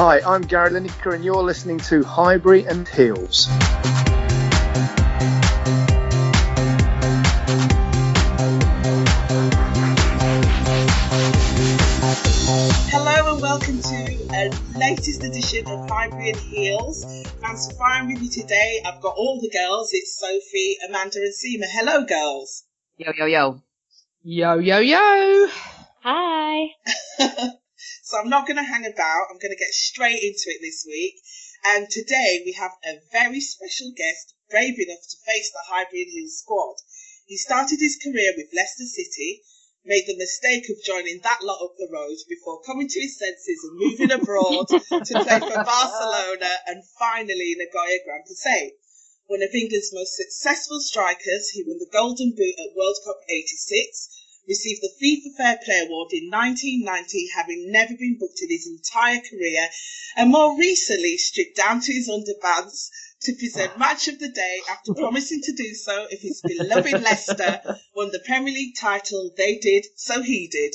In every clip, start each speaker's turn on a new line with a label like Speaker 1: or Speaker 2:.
Speaker 1: Hi, I'm Gary Lineker and you're listening to Highbury and Heels.
Speaker 2: Hello and welcome to a latest edition of Highbury and Heels. Thanks for firing with me today. I've got all the girls. It's Sophie, Amanda and Seema. Hello, girls.
Speaker 3: Yo, yo, yo.
Speaker 4: Yo, yo, yo.
Speaker 5: Hi.
Speaker 2: So I'm not going to hang about. I'm going to get straight into it this week. And today we have a very special guest, brave enough to face the Highbury and Heels squad. He started his career with Leicester City, made the mistake of joining that lot up the road before coming to his senses and moving abroad to play for Barcelona and finally Nagoya Grampus. One of England's most successful strikers, he won the Golden Boot at World Cup 86, received the FIFA Fair Play Award in 1990, having never been booked in his entire career, and more recently stripped down to his underpants to present Match of the Day after promising to do so if his beloved Leicester won the Premier League title. They did, so he did.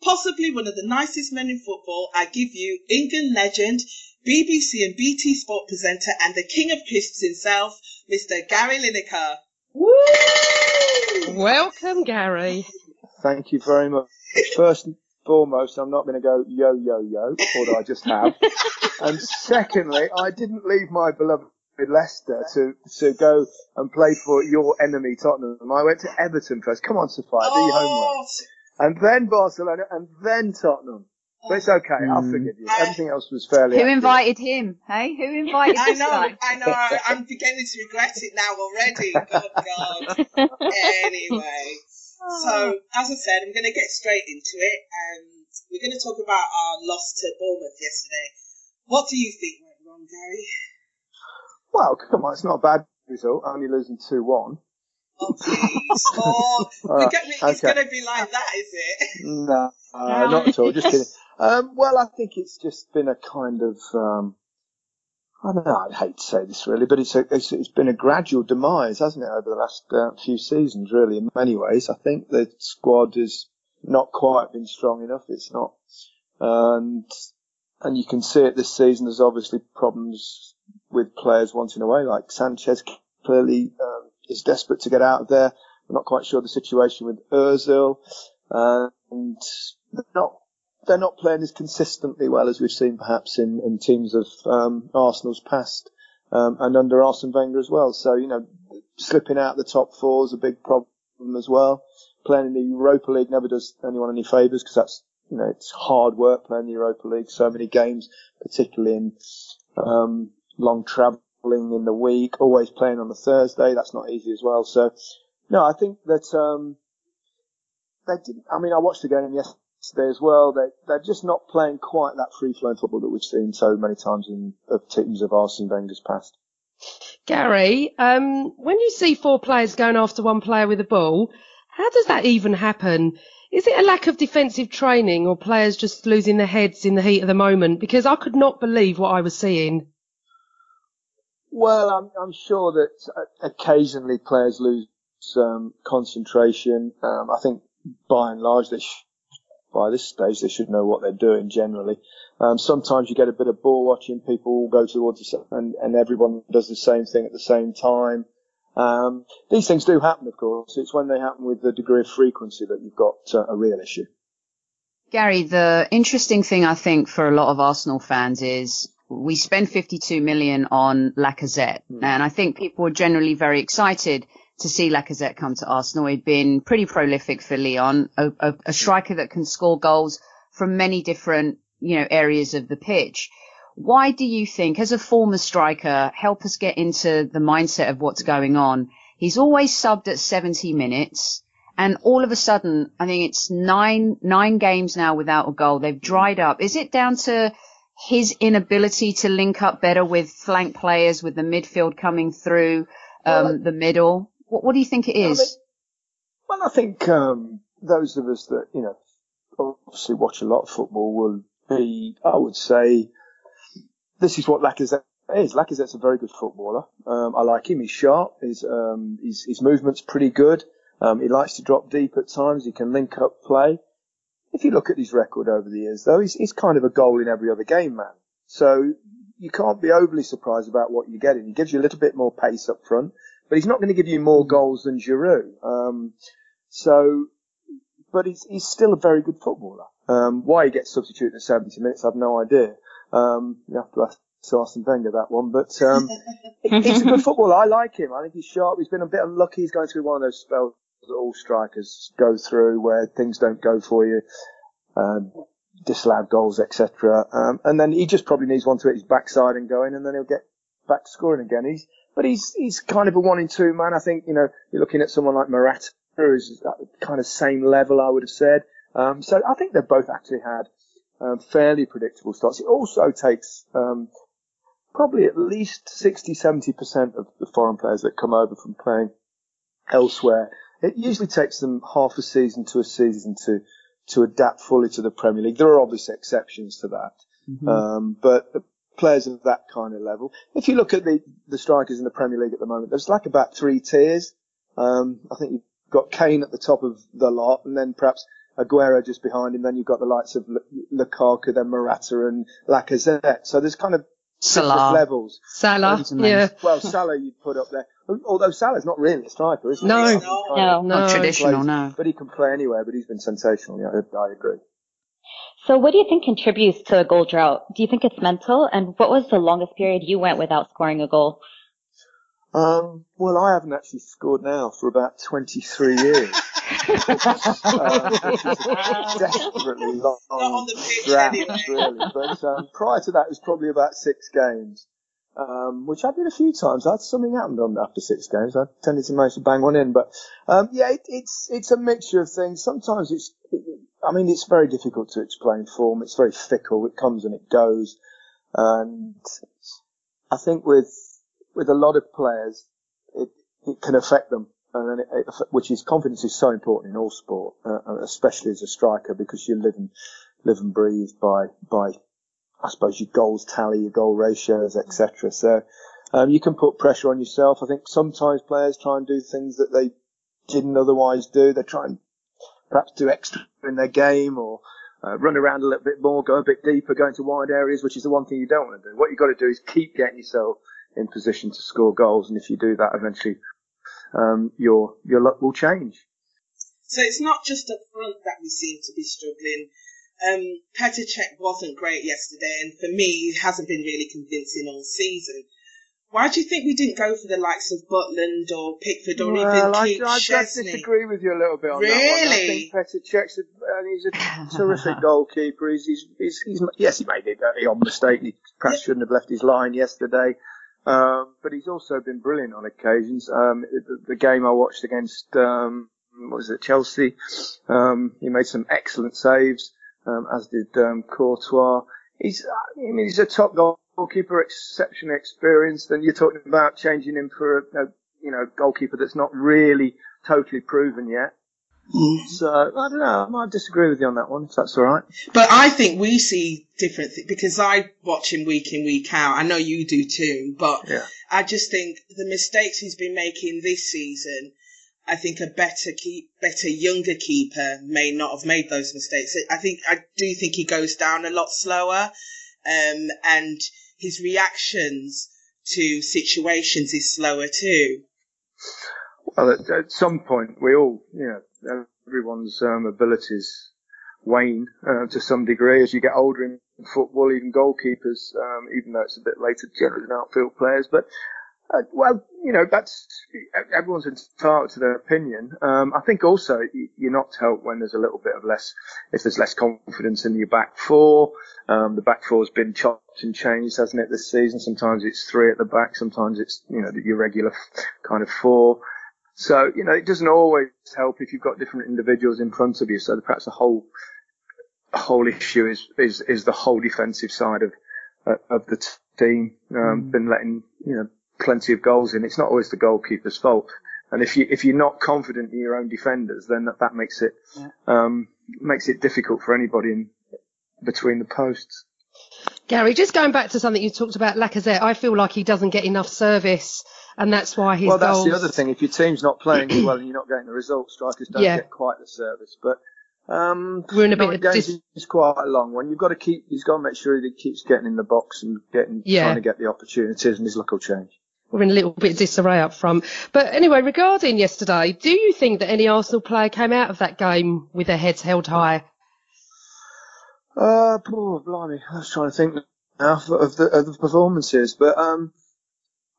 Speaker 2: Possibly one of the nicest men in football. I give you England legend, BBC and BT Sport presenter and the king of crisps himself, Mr. Gary Lineker.
Speaker 4: Woo! Welcome, Gary.
Speaker 1: Thank you very much. First and foremost, I'm not going to go yo, yo, yo, although I just have. And secondly, I didn't leave my beloved Leicester to go and play for your enemy Tottenham. I went to Everton first. Come on, Sophia, do your homework. And then Barcelona, and then Tottenham. But it's okay, I'll forgive you. Everything else was fairly
Speaker 3: Who invited him? Hey, who invited this guy?
Speaker 2: I know. I'm beginning to regret it now already. Good God. Anyway, so as I said, I'm going to get straight into it, and we're going to talk about our loss to Bournemouth yesterday. What do you think went wrong, Gary?
Speaker 1: Well, come on, it's not a bad result, only losing 2-1.
Speaker 2: Oh, please. It's going to be like that, is it?
Speaker 1: No, not at all. Just kidding. Well, I think it's just been a kind of, I don't know, I'd hate to say this really, but it's been a gradual demise, hasn't it, over the last few seasons, really, in many ways. I think the squad has not quite been strong enough. It's not, and you can see it this season. There's obviously problems with players wanting away, like Sanchez clearly is desperate to get out of there. I'm not quite sure the situation with Ozil, and they're not playing as consistently well as we've seen perhaps in teams of Arsenal's past, and under Arsene Wenger as well. So, slipping out the top four is a big problem as well. Playing in the Europa League never does anyone any favours, because that's, it's hard work playing the Europa League. So many games, particularly in long travelling in the week, always playing on a Thursday. That's not easy as well. So, no, I think that they didn't. I mean, I watched the game yesterday as well. They're just not playing quite that free-flowing football that we've seen so many times in teams of Arsene Wenger's past.
Speaker 4: Gary, when you see four players going after one player with a ball, how does that even happen? Is it a lack of defensive training, or players just losing their heads in the heat of the moment? Because I could not believe what I was seeing.
Speaker 1: Well, I'm sure that occasionally players lose concentration. I think by and large, by this stage, they should know what they're doing generally. Sometimes you get a bit of ball watching, people go towards and everyone does the same thing at the same time. These things do happen, of course. It's when they happen with the degree of frequency that you've got a real issue.
Speaker 3: Gary, the interesting thing I think for a lot of Arsenal fans is we spend 52 million on Lacazette, and I think people are generally very excited to see Lacazette come to Arsenal. He'd been pretty prolific for Lyon, a striker that can score goals from many different, areas of the pitch. Why do you think, as a former striker, help us get into the mindset of what's going on? He's always subbed at 70 minutes, and all of a sudden, I think it's nine games now without a goal. They've dried up. Is it down to his inability to link up better with flank players, with the midfield coming through the middle? What do you think it is?
Speaker 1: I think those of us that, obviously watch a lot of football will be, I would say, this is what Lacazette is. Lacazette's a very good footballer. I like him. He's sharp. His movement's pretty good. He likes to drop deep at times. He can link up play. If you look at his record over the years, though, he's kind of a goal in every other game man. So you can't be overly surprised about what you're getting. He gives you a little bit more pace up front, but he's not going to give you more goals than Giroud. But he's still a very good footballer. Why he gets substituted at 70 minutes, I've no idea. You have to ask Arsene Wenger that one. But he's a good footballer. I like him. I think he's sharp. He's been a bit unlucky. He's going through one of those spells that all strikers go through where things don't go for you, disallowed goals, etc. And then he just probably needs one to hit his backside and go in, and then he'll get back to scoring again. He's kind of a 1-in-2 man. I think, you're looking at someone like Morata, who's at the kind of same level, I would have said. So I think they've both actually had fairly predictable starts. It also takes probably at least 60-70% of the foreign players that come over from playing elsewhere. It usually takes them half a season to a season to adapt fully to the Premier League. There are obviously exceptions to that. But the players of that kind of level, if you look at the strikers in the Premier League at the moment, there's like about 3 tiers. I think you've got Kane at the top of the lot, and then perhaps Aguero just behind him. Then you've got the likes of Lukaku, then Morata and Lacazette. So there's kind of different levels.
Speaker 4: Salah, yeah.
Speaker 1: Well, Salah you'd put up there. Although Salah's not really a striker, is he?
Speaker 3: No, not traditional, no.
Speaker 1: But he can play anywhere, but he's been sensational. Yeah, I agree.
Speaker 5: So what do you think contributes to a goal drought? Do you think it's mental? And what was the longest period you went without scoring a goal?
Speaker 1: Well, I haven't actually scored now for about 23 years. Which is desperately long drought, really. But prior to that, it was probably about 6 games, which I did a few times. I had something happened after 6 games. I tended to manage to bang one in. But it's a mixture of things. Sometimes it's very difficult to explain form. It's very fickle. It comes and it goes. And I think with a lot of players, it can affect them, and then confidence is so important in all sport, especially as a striker, because you live and breathe by I suppose your goals tally, your goal ratios, etc. So you can put pressure on yourself. I think sometimes players try and do things that they didn't otherwise do. They try and perhaps do extra in their game, or run around a little bit more, go a bit deeper, go into wide areas, which is the one thing you don't want to do. What you've got to do is keep getting yourself in position to score goals, and if you do that, eventually your luck will change.
Speaker 2: So it's not just up front that we seem to be struggling. Petr Cech wasn't great yesterday, and for me, he hasn't been really convincing all season. Why do you think we didn't go for the likes of Butland or Pickford or even Keith Szczesny?
Speaker 1: I disagree with you a little bit on that one.
Speaker 2: Really?
Speaker 1: I think Petr Cech's he's a terrific goalkeeper. He's yes, he made it a odd mistake. He perhaps shouldn't have left his line yesterday. But he's also been brilliant on occasions. The game I watched against, Chelsea, he made some excellent saves, as did Courtois. He's a top goalkeeper, exceptionally experienced, and you're talking about changing him for a goalkeeper that's not really totally proven yet. So, I don't know, I might disagree with you on that one, if that's all right.
Speaker 2: But I think we see different things, because I watch him week in, week out. I know you do too, but yeah. I just think the mistakes he's been making this season, I think a better younger keeper may not have made those mistakes. I do think he goes down a lot slower, and his reactions to situations is slower too.
Speaker 1: Well, at some point, we all, everyone's abilities wane to some degree as you get older in football, even goalkeepers, even though it's a bit later generally than outfield players. But, that's, everyone's entitled to their opinion. I think also you're not to help when there's a little bit of if there's less confidence in your back four. The back four's been chopped and changed, hasn't it, this season? Sometimes it's 3 at the back, sometimes it's, your regular kind of 4. So, it doesn't always help if you've got different individuals in front of you. So perhaps the whole issue is the whole defensive side of the team, been letting, plenty of goals in. It's not always the goalkeeper's fault. And if you're not confident in your own defenders, then that makes it difficult for anybody in between the posts.
Speaker 4: Gary, just going back to something you talked about, Lacazette, I feel like he doesn't get enough service, and that's why his goals...
Speaker 1: Well, that's the other thing. If your team's not playing well and you're not getting the results, strikers don't get quite the service. But
Speaker 4: We're in a bit
Speaker 1: 9 games is quite a long one. He's got to make sure he keeps getting in the box and trying to get the opportunities, and his luck will change.
Speaker 4: We're in a little bit of disarray up front. But anyway, regarding yesterday, do you think that any Arsenal player came out of that game with their heads held high?
Speaker 1: Blimey, I was trying to think now of the performances, but I'm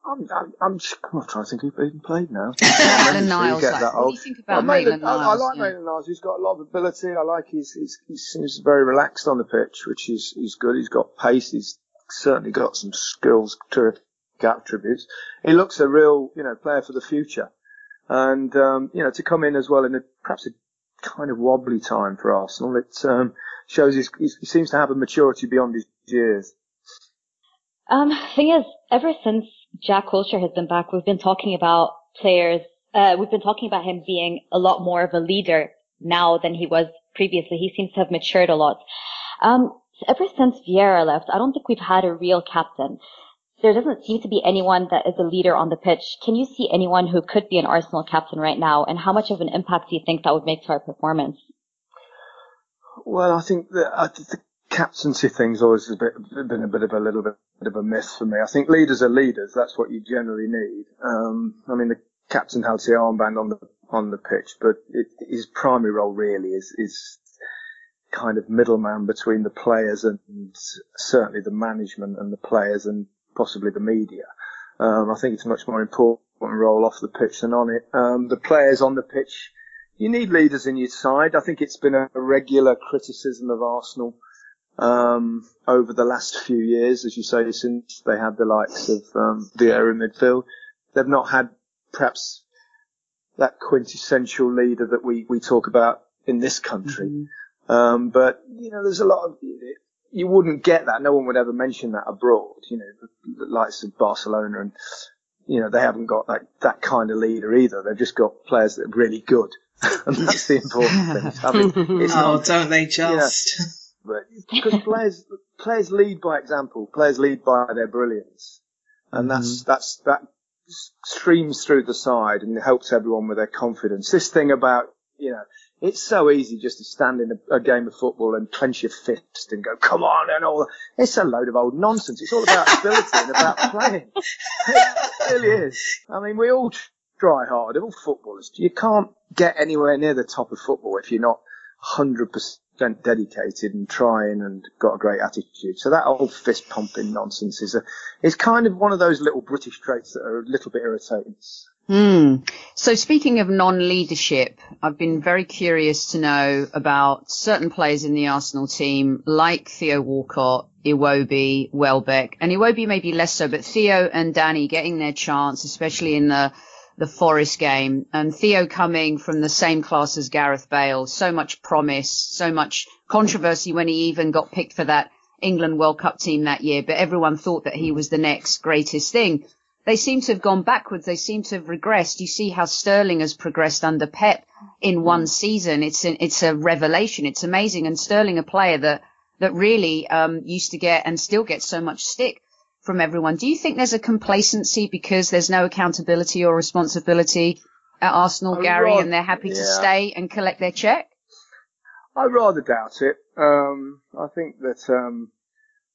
Speaker 1: trying to think who even played now.
Speaker 3: Maitland-Niles. What do you think about Maitland-Niles?
Speaker 1: I like Maitland-Niles. He's got a lot of ability. I like he seems very relaxed on the pitch, which is good. He's got pace. He's certainly got some skills, terrific attributes. He looks a real, player for the future. And, to come in as well in perhaps a kind of wobbly time for Arsenal, it shows he seems to have a maturity beyond his years.
Speaker 5: Thing is, ever since Jack Wilshere has been back, we've been talking about players, we've been talking about him being a lot more of a leader now than he was previously. He seems to have matured a lot. Ever since Vieira left, I don't think we've had a real captain. There doesn't seem to be anyone that is a leader on the pitch. Can you see anyone who could be an Arsenal captain right now? And how much of an impact do you think that would make to our performance?
Speaker 1: Well, I think that the captaincy thing's always been a little bit of a myth for me. I think leaders are leaders. That's what you generally need. The captain has the armband on the pitch, but his primary role really is kind of middleman between the players and certainly the management and the players and possibly the media. I think it's a much more important role off the pitch than on it. The players on the pitch, you need leaders in your side. I think it's been a regular criticism of Arsenal over the last few years, as you say, since they had the likes of Vieira in midfield. They've not had perhaps that quintessential leader that we talk about in this country. Mm-hmm. But there's a lot of, you wouldn't get that. No one would ever mention that abroad. The likes of Barcelona and, they haven't got that kind of leader either. They've just got players that are really good. And that's the important thing.
Speaker 2: Don't they just?
Speaker 1: But because players lead by example. Players lead by their brilliance. And that streams through the side and helps everyone with their confidence. This thing about, it's so easy just to stand in a game of football and clench your fist and go, come on, and all. It's a load of old nonsense. It's all about ability and about playing. It really is. We all try hard. All footballers. You can't get anywhere near the top of football if you're not 100% dedicated and trying and got a great attitude. So that old fist pumping nonsense is kind of one of those little British traits that are a little bit irritating.
Speaker 3: So speaking of non-leadership, I've been very curious to know about certain players in the Arsenal team, like Theo Walcott, Iwobi, Welbeck, and Iwobi maybe less so, but Theo and Danny getting their chance, especially in the Forest game, and Theo coming from the same class as Gareth Bale. So much promise, so much controversy when he even got picked for that England World Cup team that year, but everyone thought that he was the next greatest thing. They seem to have gone backwards. They seem to have regressed. You see how Sterling has progressed under Pep in one season. It's a revelation. It's amazing. And Sterling, a player that really used to get and still gets so much stick from everyone. Do you think there's a complacency because there's no accountability or responsibility at Arsenal, Gary, and they're happy to stay and collect their check?
Speaker 1: I rather doubt it. I think that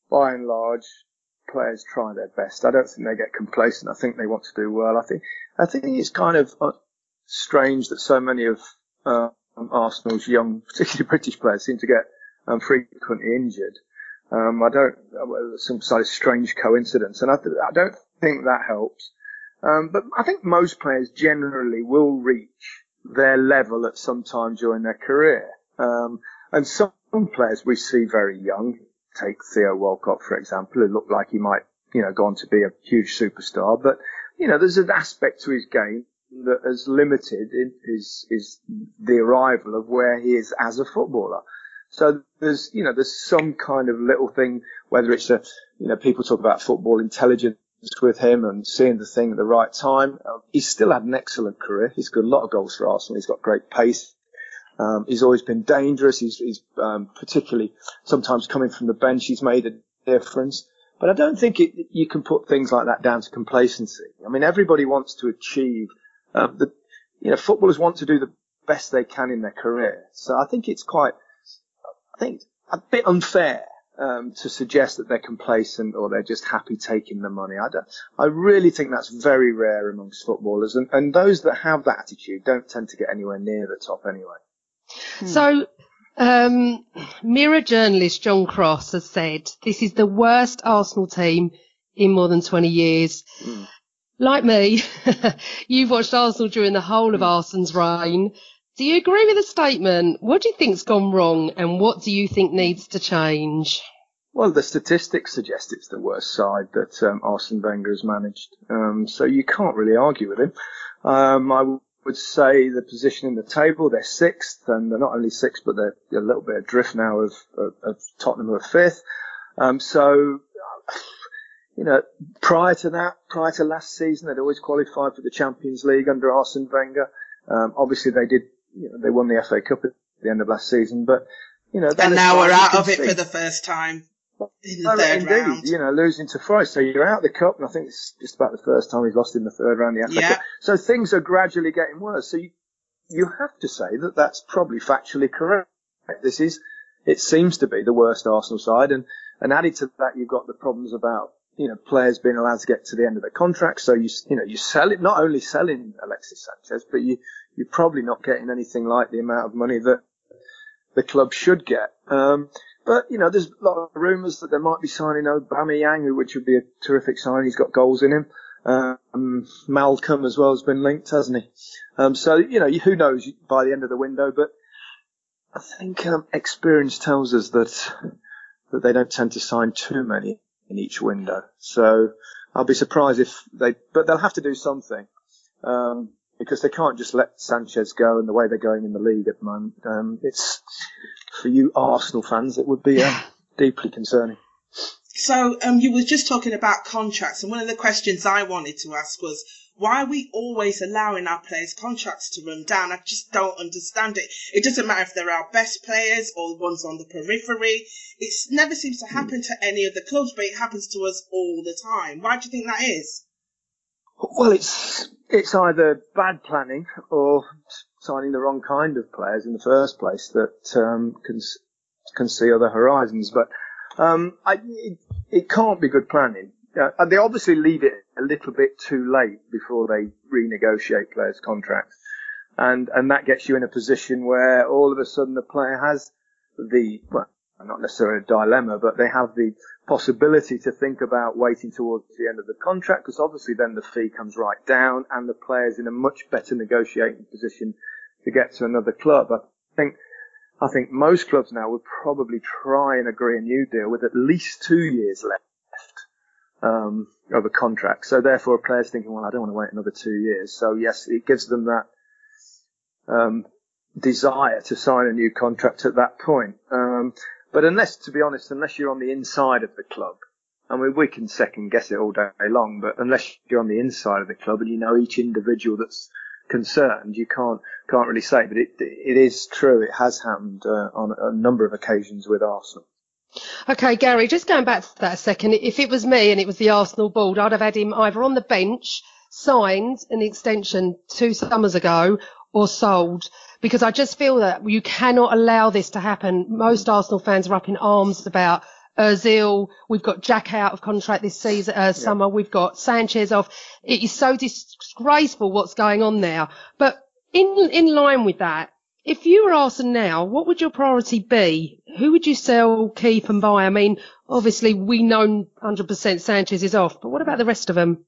Speaker 1: by and large, players try their best. I don't think they get complacent. I think they want to do well. I think it's kind of strange that so many of Arsenal's young, particularly British players, seem to get frequently injured. Some sort of strange coincidence, and I don't think that helps. But I think most players generally will reach their level at some time during their career. And some players we see very young. Take Theo Walcott, for example, who looked like he might, go on to be a huge superstar. But, there's an aspect to his game that has limited is the arrival of where he is as a footballer. So there's some kind of little thing, whether it's people talk about football intelligence with him and seeing the thing at the right time. He's still had an excellent career. He's got a lot of goals for Arsenal. He's got great pace. He's always been dangerous. He's particularly sometimes coming from the bench. He's made a difference. But I don't think you can put things like that down to complacency. Everybody wants to achieve, footballers want to do best they can in their career. So I think it's a bit unfair to suggest that they're complacent or they're just happy taking the money. I really think that's very rare amongst footballers, and those that have that attitude don't tend to get anywhere near the top anyway.
Speaker 4: So, Mirror journalist John Cross has said this is the worst Arsenal team in more than 20 years. Like me, you've watched Arsenal during the whole of Arsene's reign. Do you agree with the statement? What do you think's gone wrong, and what do you think needs to change?
Speaker 1: Well, the statistics suggest it's the worst side that Arsene Wenger has managed. So you can't really argue with him. I would say the position in the table, they're sixth, and they're not only sixth, but they're a little bit adrift now of Tottenham, who are fifth. So, you know, prior to last season, they'd always qualified for the Champions League under Arsene Wenger. Obviously they won the FA Cup at the end of last season, but, you know,
Speaker 2: and now we're out of it for the first time in the third round.
Speaker 1: You know, losing to Forest. So you're out of the Cup, and I think it's just about the first time he's lost in the third round of the FA Cup. So things are gradually getting worse. So you have to say that that's probably factually correct. It seems to be the worst Arsenal side, and added to that, you've got the problems about, you know, players being allowed to get to the end of their contract. So you sell it, not only selling Alexis Sanchez, but you're probably not getting anything like the amount of money that the club should get. But, you know, there's a lot of rumours that they might be signing Aubameyang, which would be a terrific sign. He's got goals in him. Malcolm as well has been linked, hasn't he? So, you know, who knows by the end of the window. But I think experience tells us that they don't tend to sign too many in each window. So I'll be surprised but they'll have to do something. Because they can't just let Sanchez go and the way they're going in the league at the moment. It's, for you Arsenal fans, it would be deeply concerning.
Speaker 2: So you were just talking about contracts, and one of the questions I wanted to ask was, why are we always allowing our players' contracts to run down? I just don't understand it. It doesn't matter if they're our best players or ones on the periphery. It never seems to happen to any of the clubs, but it happens to us all the time. Why do you think that is?
Speaker 1: Well, it's either bad planning or signing the wrong kind of players in the first place that can see other horizons. But it can't be good planning. They obviously leave it a little bit too late before they renegotiate players' contracts, and that gets you in a position where all of a sudden the player has not necessarily a dilemma, but they have the possibility to think about waiting towards the end of the contract, because obviously then the fee comes right down and the player's in a much better negotiating position to get to another club. I think most clubs now would probably try and agree a new deal with at least 2 years left of a contract. So therefore a player's thinking, well, I don't want to wait another 2 years. So yes, it gives them that desire to sign a new contract at that point. But to be honest, unless you're on the inside of the club, I mean, we can second guess it all day long, but unless you're on the inside of the club and you know each individual that's concerned, you can't really say. But it is true. It has happened on a number of occasions with Arsenal.
Speaker 4: Okay, Gary, just going back to that a second, if it was me and it was the Arsenal board, I'd have had him either on the bench, signed an extension 2 summers ago, or sold, because I just feel that you cannot allow this to happen. Most Arsenal fans are up in arms about Ozil. We've got Jack out of contract this season, summer. We've got Sanchez off. It is so disgraceful what's going on now. But in line with that, if you were Arsene now, what would your priority be? Who would you sell, keep and buy? I mean, obviously we know 100% Sanchez is off, but what about the rest of them?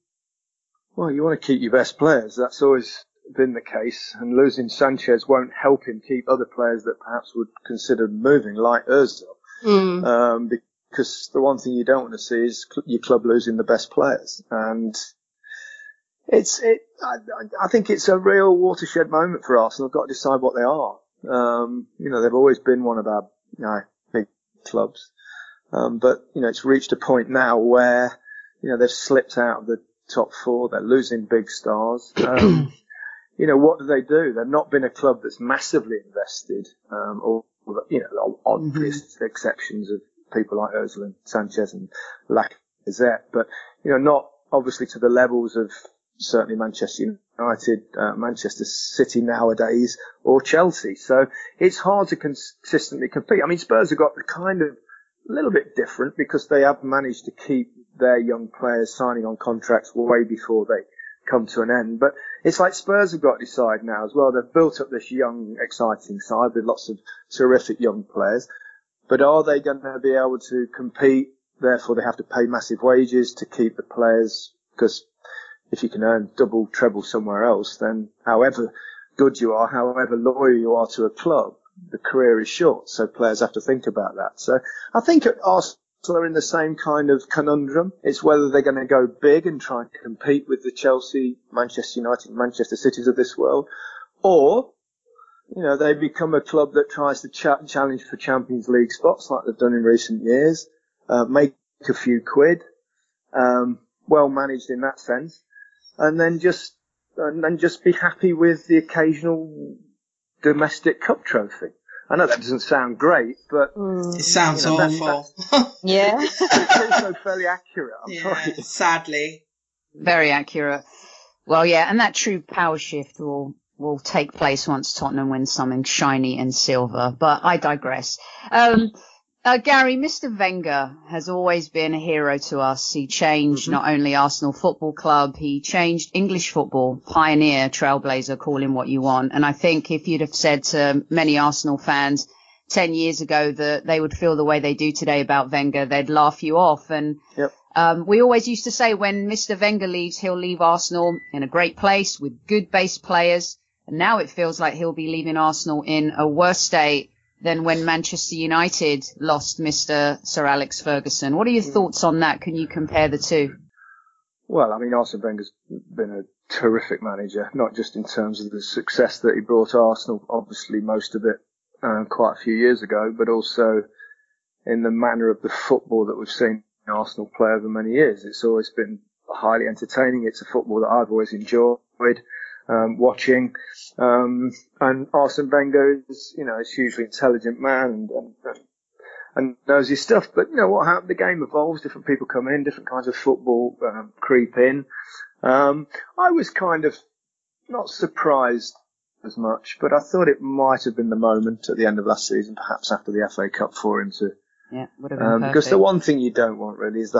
Speaker 1: Well, you want to keep your best players. That's always been the case, and losing Sanchez won't help him keep other players that perhaps would consider moving, like Ozil. Because the one thing you don't want to see is your club losing the best players, and I think it's a real watershed moment for Arsenal. They've got to decide what they are. You know, they've always been one of our big clubs, but you know, it's reached a point now where they've slipped out of the top 4. They're losing big stars. What do? They've not been a club that's massively invested, or obvious exceptions of people like Ozil and Sanchez and Lacazette, but not obviously to the levels of certainly Manchester United, Manchester City nowadays, or Chelsea. So it's hard to consistently compete. I mean, Spurs have got the kind of a little bit different because they have managed to keep their young players signing on contracts way before they come to an end. But it's like Spurs have got to decide now as well. They've built up this young, exciting side with lots of terrific young players. But are they going to be able to compete? Therefore, they have to pay massive wages to keep the players, because if you can earn double, treble somewhere else, then however good you are, however loyal you are to a club, the career is short. So players have to think about that. So I think Arsenal are in the same kind of conundrum. It's whether they're going to go big and try and compete with the Chelsea, Manchester United, Manchester Cities of this world, or, you know, they become a club that tries to challenge for Champions League spots like they've done in recent years, make a few quid, well managed in that sense, and then just be happy with the occasional domestic cup trophy. I know that doesn't sound great, but
Speaker 2: it sounds awful.
Speaker 5: Yeah,
Speaker 1: it's also fairly accurate. I'm sorry.
Speaker 2: Sadly,
Speaker 3: very accurate. Well, yeah, and that true power shift will take place once Tottenham wins something shiny and silver. But I digress. Gary, Mr. Wenger has always been a hero to us. He changed not only Arsenal Football Club, he changed English football. Pioneer, trailblazer, call him what you want. And I think if you'd have said to many Arsenal fans 10 years ago that they would feel the way they do today about Wenger, they'd laugh you off. And we always used to say when Mr. Wenger leaves, he'll leave Arsenal in a great place with good base players. And now it feels like he'll be leaving Arsenal in a worse state than when Manchester United lost Mr. Sir Alex Ferguson. What are your thoughts on that? Can you compare the two?
Speaker 1: Well, I mean, Arsene Wenger's been a terrific manager, not just in terms of the success that he brought Arsenal, obviously most of it quite a few years ago, but also in the manner of the football that we've seen Arsenal play over many years. It's always been highly entertaining. It's a football that I've always enjoyed watching. And Arsene Wenger is, you know, a hugely intelligent man and knows his stuff. But you know what happened? The game evolves. Different people come in, different kinds of football creep in. I was kind of not surprised as much, but I thought it might have been the moment at the end of last season, perhaps after the FA Cup, for him to.
Speaker 3: Yeah, would have been perfect.
Speaker 1: Because the one thing you don't want really is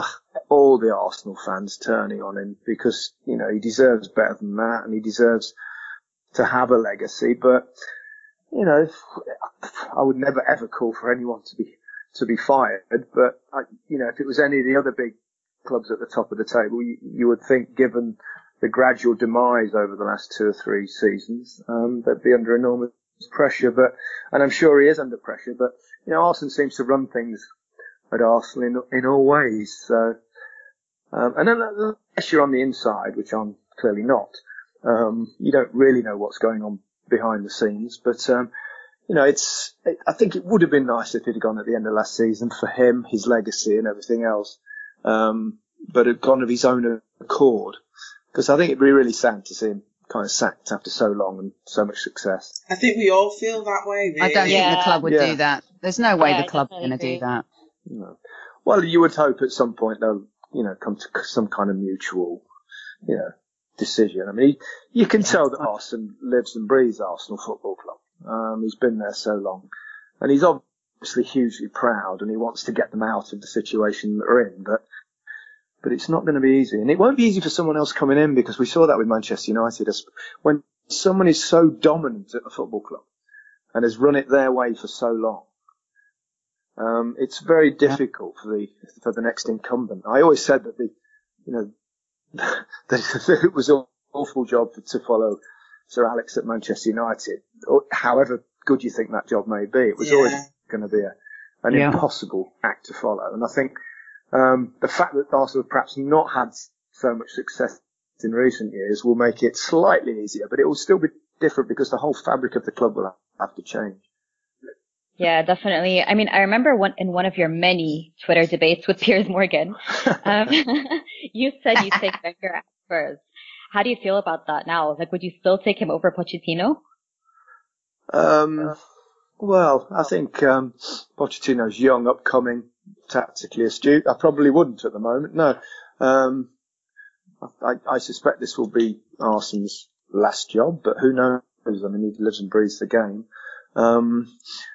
Speaker 1: all the Arsenal fans turning on him, because, you know, he deserves better than that and he deserves to have a legacy. But, you know, I would never ever call for anyone to be fired. But, you know, if it was any of the other big clubs at the top of the table, you would think, given the gradual demise over the last 2 or 3 seasons, they'd be under enormous pressure. And I'm sure he is under pressure, but, you know, Arsene seems to run things at Arsenal in all ways. So, and then unless you're on the inside, which I'm clearly not, you don't really know what's going on behind the scenes. But, you know, I think it would have been nice if it had gone at the end of last season for him, his legacy and everything else. But it had gone of his own accord. Because I think it'd be really sad to see him kind of sacked after so long and so much success.
Speaker 2: I think we all feel that way, really.
Speaker 3: I don't think the club would do that. There's no way the club's going to do that.
Speaker 1: No. Well, you would hope at some point they'll, you know, come to some kind of mutual, you know, decision. I mean, you can tell that Arsene lives and breathes Arsenal Football Club. He's been there so long. And he's obviously hugely proud and he wants to get them out of the situation that they're in. But it's not going to be easy. And it won't be easy for someone else coming in, because we saw that with Manchester United. When someone is so dominant at a football club and has run it their way for so long, it's very difficult for the next incumbent. I always said that that it was an awful job to follow Sir Alex at Manchester United. Or however good you think that job may be, it was always going to be an impossible act to follow. And I think the fact that Arsenal have perhaps not had so much success in recent years will make it slightly easier, but it will still be different because the whole fabric of the club will have to change.
Speaker 5: Yeah, definitely. I mean, I remember in one of your many Twitter debates with Piers Morgan, you said you'd take Wenger at Spurs. How do you feel about that now? Like, would you still take him over Pochettino?
Speaker 1: Well, I think Pochettino's young, upcoming, tactically astute. I probably wouldn't at the moment, no. I suspect this will be Arsene's last job, but who knows? I mean, he lives and breathes the game.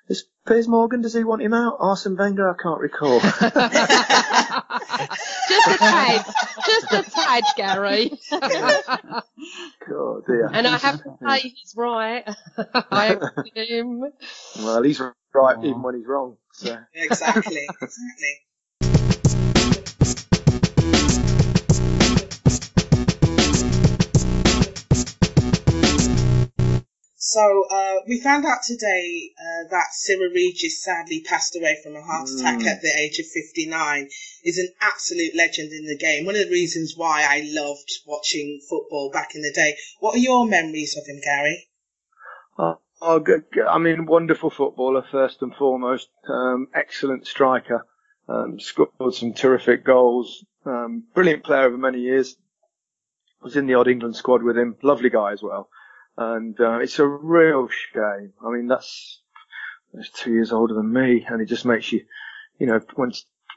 Speaker 1: Is Piers Morgan, does he want him out? Arsene Wenger, I can't recall.
Speaker 4: Just a tad, Gary.
Speaker 1: God, dear.
Speaker 4: And I have to say he's right. I agree with him.
Speaker 1: Well, he's right even when he's wrong. So.
Speaker 2: Exactly. So we found out today that Cyrille Regis sadly passed away from a heart attack at the age of 59. Is an absolute legend in the game. One of the reasons why I loved watching football back in the day. What are your memories of him, Gary?
Speaker 1: I mean, wonderful footballer first and foremost. Excellent striker. Scored some terrific goals. Brilliant player over many years. Was in the odd England squad with him. Lovely guy as well. And it's a real shame. I mean, that's 2 years older than me, and it just makes you, when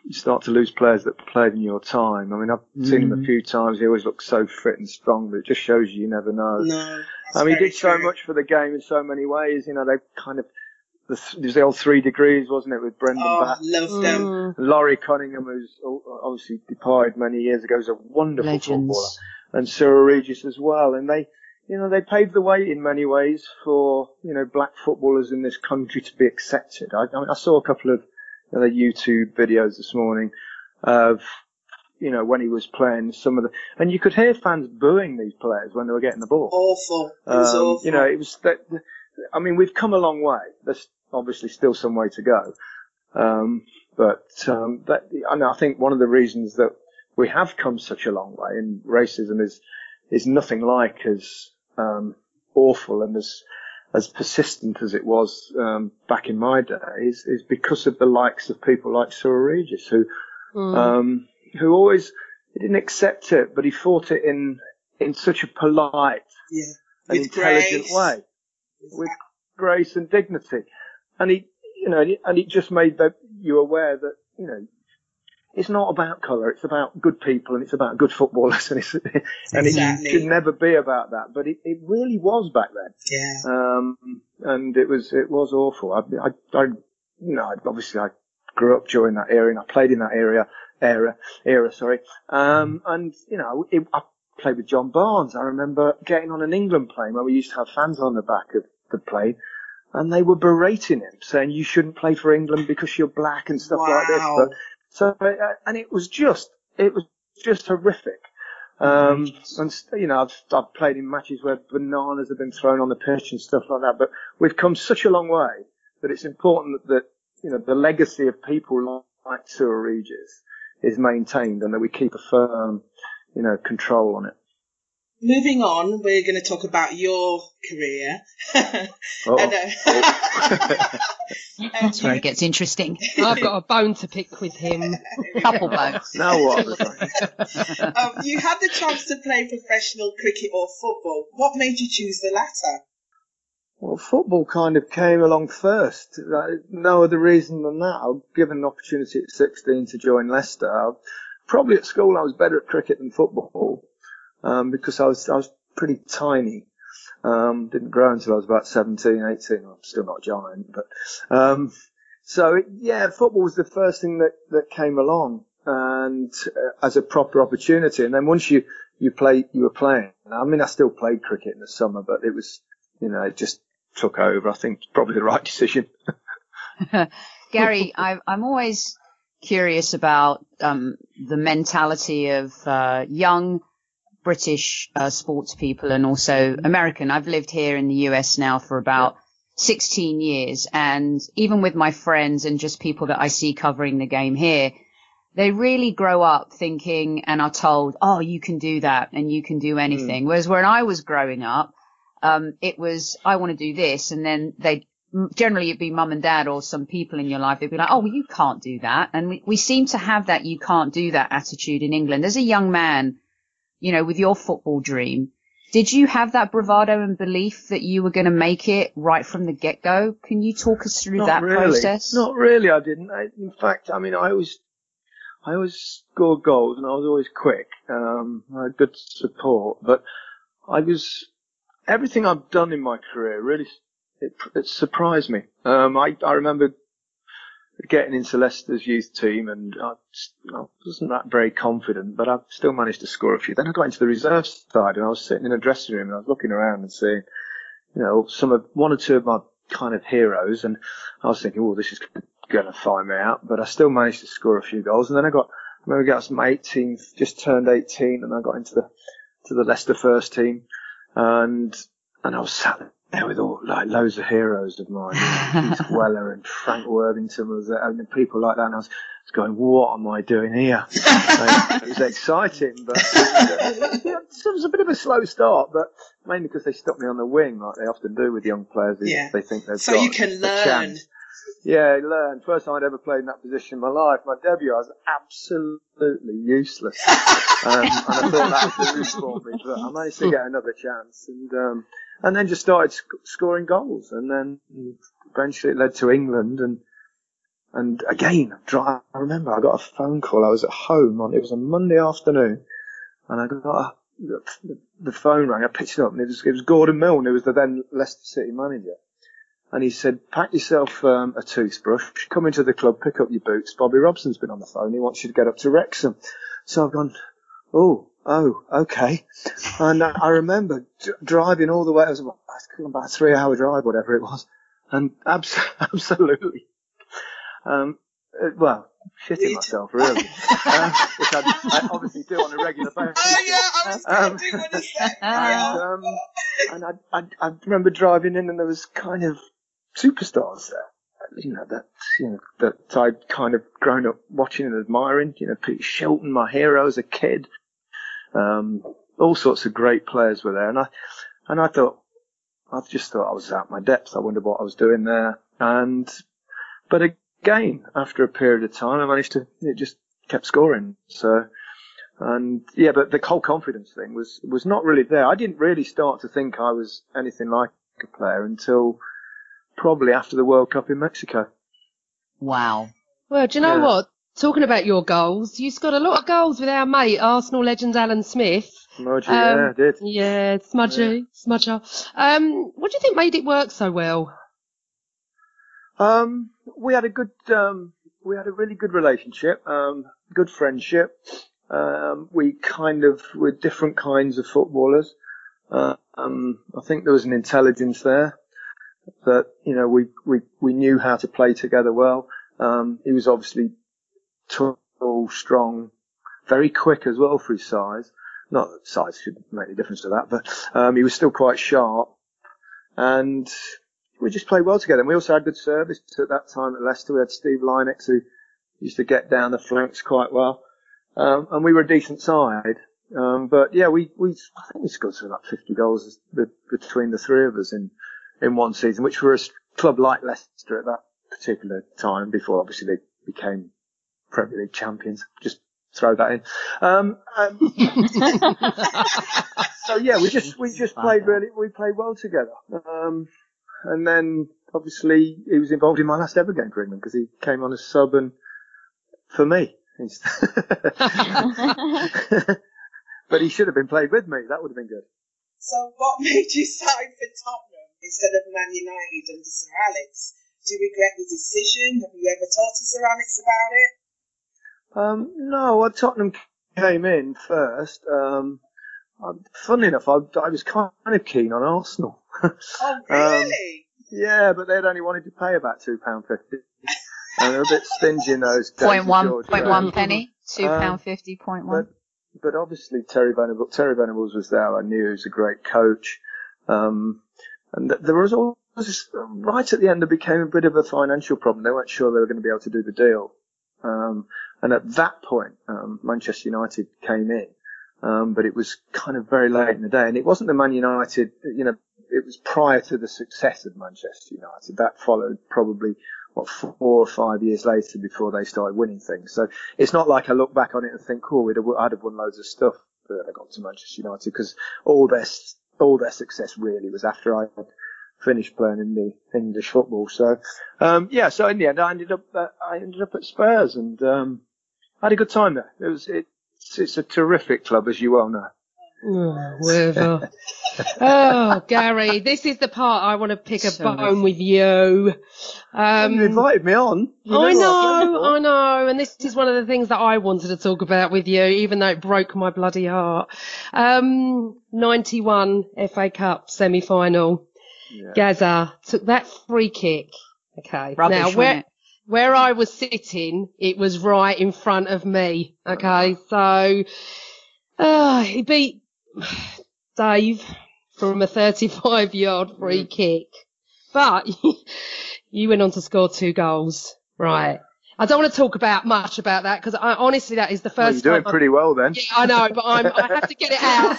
Speaker 1: you start to lose players that played in your time. I mean, I've seen him a few times. He always looks so fit and strong, but it just shows you never know.
Speaker 2: No,
Speaker 1: I mean, he did so much for the game in so many ways. They kind of, there's the old 3 degrees, wasn't it, with Brendan Batt?
Speaker 2: Love them.
Speaker 1: Laurie Cunningham, who's obviously departed many years ago, was a wonderful footballer. And Cyrille Regis as well. And they paved the way in many ways for, black footballers in this country to be accepted. I saw a couple of the YouTube videos this morning of, when he was playing and you could hear fans booing these players when they were getting the ball.
Speaker 2: Awful. It was awful.
Speaker 1: It was I mean, we've come a long way. There's obviously still some way to go. I think one of the reasons that we have come such a long way, and racism is nothing like as awful and as persistent as it was back in my day, is because of the likes of people like Cyrille Regis, who always, he didn't accept it, but he fought it in such a polite and intelligent way, with grace and dignity, and he just made you aware that it's not about colour, it's about good people and it's about good footballers, and it could never be about that. But it really was back then. Yeah. And it was awful. Obviously I grew up during that era and I played in that era. I played with John Barnes. I remember getting on an England plane where we used to have fans on the back of the plane, and they were berating him, saying you shouldn't play for England because you're black and stuff like this. And it was just horrific. And I've played in matches where bananas have been thrown on the pitch and stuff like that. But we've come such a long way that it's important that the legacy of people like Cyrille Regis is maintained, and that we keep a firm, control on it.
Speaker 2: Moving on, we're going to talk about your career.
Speaker 3: That's where it gets interesting.
Speaker 4: I've got a bone to pick with him.
Speaker 3: Couple bones.
Speaker 1: Now what?
Speaker 2: You had the chance to play professional cricket or football. What made you choose the latter?
Speaker 1: Well, football kind of came along first. No other reason than that. I was given an opportunity at 16 to join Leicester. Probably at school I was better at cricket than football. Because I was pretty tiny. Didn't grow until I was about 17, 18. I'm still not giant, but, football was the first thing that came along, and, as a proper opportunity. And then once you were playing. I mean, I still played cricket in the summer, but it was, it just took over. I think it's probably the right decision.
Speaker 3: Gary, I'm always curious about, the mentality of, young British sports people and also American. I've lived here in the US now for about 16 years, and even with my friends and just people that I see covering the game here, they really grow up thinking and are told, oh, you can do that and you can do anything. Whereas when I was growing up, it was, I want to do this, and then generally it'd be mum and dad or some people in your life. They'd be like, oh, well, you can't do that. And we seem to have that you can't do that attitude in England. As a young man, with your football dream, did you have that bravado and belief that you were going to make it right from the get-go? Can you talk us through that process?
Speaker 1: Not really, I didn't. In fact, I mean, I I always scored goals and I was always quick. I had good support, but everything I've done in my career really, it surprised me. I remember getting into Leicester's youth team and I wasn't that very confident, but I still managed to score a few. Then I got into the reserve side and I was sitting in a dressing room and I was looking around and seeing, one or two of my kind of heroes, and I was thinking, this is going to find me out, but I still managed to score a few goals. And then I remember I got to my 18th, just turned 18, and I got into the Leicester first team, and I was sat there with loads of heroes of mine, Keith Weller and Frank Worthington was there, and people like that, and I was going, what am I doing here? It was exciting, but it was a bit of a slow start, but mainly because they stuck me on the wing, like they often do with young players. They think they've got
Speaker 2: you can learn.
Speaker 1: Chance. Yeah, learn. First time I'd ever played in that position in my life. My debut, I was absolutely useless. And I thought that was the roof for me, but I managed to get another chance. And then just started scoring goals. And then eventually it led to England. And again, I remember I got a phone call. I was at home it was a Monday afternoon. And I got the phone rang. I picked it up and it was Gordon Milne, who was the then Leicester City manager. And he said, pack yourself a toothbrush, come into the club, pick up your boots. Bobby Robson's been on the phone. He wants you to get up to Wrexham. So I've gone, oh, okay. And I remember driving all the way. It was about a 3-hour drive, whatever it was. And absolutely, shitting myself, really. Which I obviously do on a regular basis.
Speaker 2: Oh, yeah, I was going to do what he said.
Speaker 1: And I remember driving in and there was kind of superstars there, that I'd kind of grown up watching and admiring. Pete Shilton, my hero as a kid. All sorts of great players were there. And I just thought I was out my depth. I wondered what I was doing there. But again, after a period of time, I managed to, it just kept scoring. So, but the whole confidence thing was not really there. I didn't really start to think I was anything like a player until probably after the World Cup in Mexico.
Speaker 3: Wow.
Speaker 4: Well, do you know what? Talking about your goals, you scored a lot of goals with our mate, Arsenal legend Alan Smith.
Speaker 1: Smudgy, I did.
Speaker 4: Yeah, Smudger. What do you think made it work so well?
Speaker 1: We had a really good relationship, good friendship. We were different kinds of footballers. I think there was an intelligence there that, we knew how to play together well. He was obviously tall, strong, very quick as well for his size. Not that size should make any difference to that, but, he was still quite sharp. And we just played well together. And we also had good service at that time at Leicester. We had Steve Lineker, who used to get down the flanks quite well. And we were a decent side. But yeah, I think we scored something like 50 goals between the three of us in one season, which for a club like Leicester at that particular time, before obviously they became Premier League champions. Just throw that in. So yeah, we just played we played well together. And then obviously he was involved in my last ever game for England because he came on as sub and for me. But he should have been played with me. That would have been good.
Speaker 2: So what made you sign for Tottenham instead of Man United under Sir Alex? Do you regret the decision? Have you ever talked to Sir Alex about it?
Speaker 1: No, Tottenham came in first. Funnily enough, I was kind of keen on Arsenal.
Speaker 2: Oh, really?
Speaker 1: Yeah, but they'd only wanted to pay about £2.50. And they're a bit stingy in those days.
Speaker 3: 0.1 penny, £2.50, 0.1.
Speaker 1: But obviously Terry Venables was there. I knew he was a great coach. And there was always, right at the end, there became a bit of a financial problem. They weren't sure they were going to be able to do the deal. And at that point, Manchester United came in. But it was kind of very late in the day. And it wasn't the Man United, it was prior to the success of Manchester United. That followed probably, 4 or 5 years later before they started winning things. So it's not like I look back on it and think, I'd have won loads of stuff that I got to Manchester United, because all their success really was after I had finished playing in the English football. So, so in the end, I ended up at Spurs, and I had a good time there. It's a terrific club, as you well know.
Speaker 4: Oh, whatever. Oh, Gary, this is the part I want to pick a bone with you.
Speaker 1: You invited me on.
Speaker 4: I know, and this is one of the things that I wanted to talk about with you, even though it broke my bloody heart. 91 FA Cup semi-final.
Speaker 1: Yeah.
Speaker 4: Gazza took that free kick. Okay.
Speaker 3: Rubbish,
Speaker 4: now, where I was sitting, it was right in front of me. Okay. So, he beat Dave from a 35-yard free kick. But you went on to score 2 goals. Right. I don't want to talk much about that because honestly, that is the first time.
Speaker 1: You're doing pretty well then.
Speaker 4: Yeah, I know, but I have to get it out.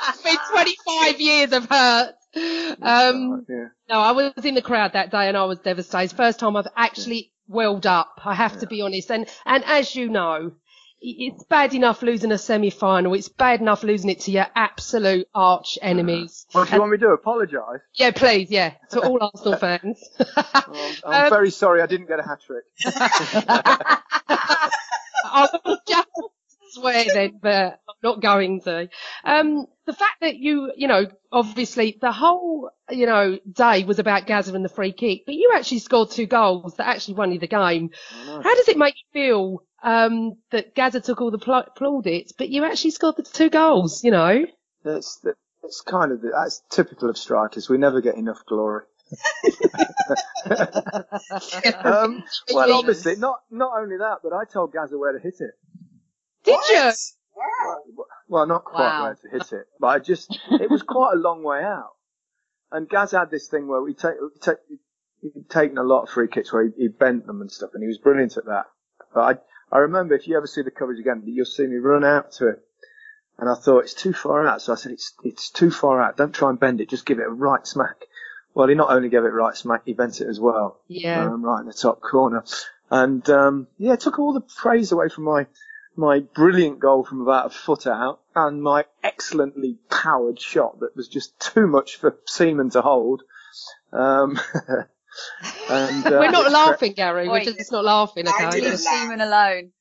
Speaker 4: It's been 25 years of hurt. No, I was in the crowd that day and I was devastated. First time I've actually welled up. I have to be honest. And as you know, it's bad enough losing a semi-final. It's bad enough losing it to your absolute arch enemies.
Speaker 1: Well, do you want me to apologise?
Speaker 4: Yeah, please, yeah, to all Arsenal fans.
Speaker 1: I'm very sorry I didn't get a hat-trick.
Speaker 4: I will just swear then, but I'm not going to. The fact that you know, obviously the whole, day was about Gazza and the free kick, but you actually scored 2 goals that actually won you the game. How does it make you feel that Gazza took all the plaudits, but you actually scored the 2 goals,
Speaker 1: It's that's typical of strikers. We never get enough glory. Well, obviously, not only that, but I told Gazza where to hit it.
Speaker 4: Did you?
Speaker 2: Wow.
Speaker 1: Well, not quite where to hit it, but it was quite a long way out. And Gazza had this thing where he'd taken a lot of free kicks where he bent them and stuff, and he was brilliant at that. But I remember, if you ever see the coverage again, you'll see me run out to it. And I thought, it's too far out. So I said, it's too far out. Don't try and bend it. Just give it a right smack. Well, he not only gave it a right smack, he bent it as well.
Speaker 4: Yeah.
Speaker 1: Right in the top corner. And, it took all the praise away from my brilliant goal from about a foot out and my excellently powered shot that was just too much for Seaman to hold.
Speaker 4: We're not laughing, Gary. We're just not laughing, okay?
Speaker 3: Leave Seaman alone.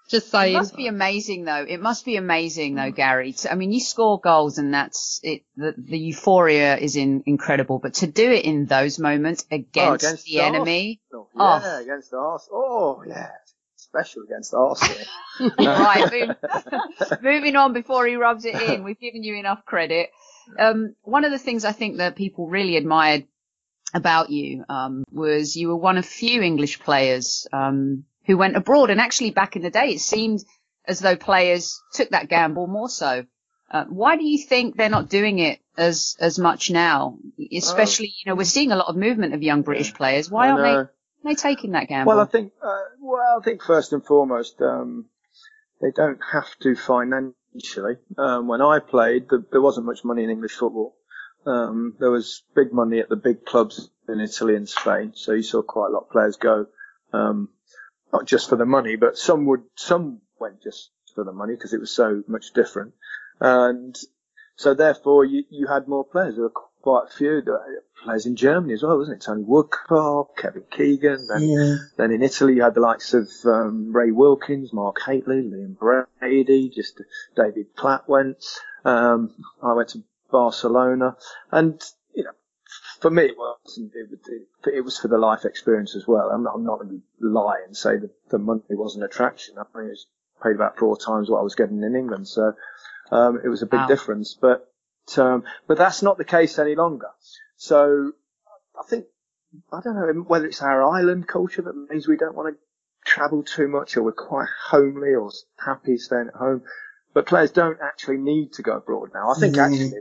Speaker 4: Just saying.
Speaker 3: It must be amazing, though. It must be amazing, though, Gary. I mean, you score goals, and that's it. The euphoria is incredible. But to do it in those moments against the enemy,
Speaker 1: against Arsene. Oh, yeah, special against Arsene.
Speaker 3: Right, moving on before he rubs it in. We've given you enough credit. One of the things I think that people really admired about you was you were one of few English players who went abroad. And actually, back in the day, it seemed as though players took that gamble more so. Why do you think they're not doing it as much now? Especially, we're seeing a lot of movement of young British players. Why aren't they taking that gamble?
Speaker 1: Well, I think first and foremost, they don't have to financially. When I played, there wasn't much money in English football. There was big money at the big clubs in Italy and Spain, so you saw quite a lot of players go. Not just for the money, but some went just for the money because it was so much different. And so therefore you had more players. There were quite a few players in Germany as well, wasn't it? Tony Woodcock, Kevin Keegan. Then in Italy you had the likes of Ray Wilkins, Mark Haitley, Liam Brady, just David Platt went. I went to Barcelona, and for me, it was for the life experience as well. I'm not going to lie and say that the money wasn't an attraction. I think it was paid about 4 times what I was getting in England, so it was a big difference. But that's not the case any longer. So I don't know whether it's our island culture that means we don't want to travel too much, or we're quite homely or happy staying at home. But players don't actually need to go abroad now. I think actually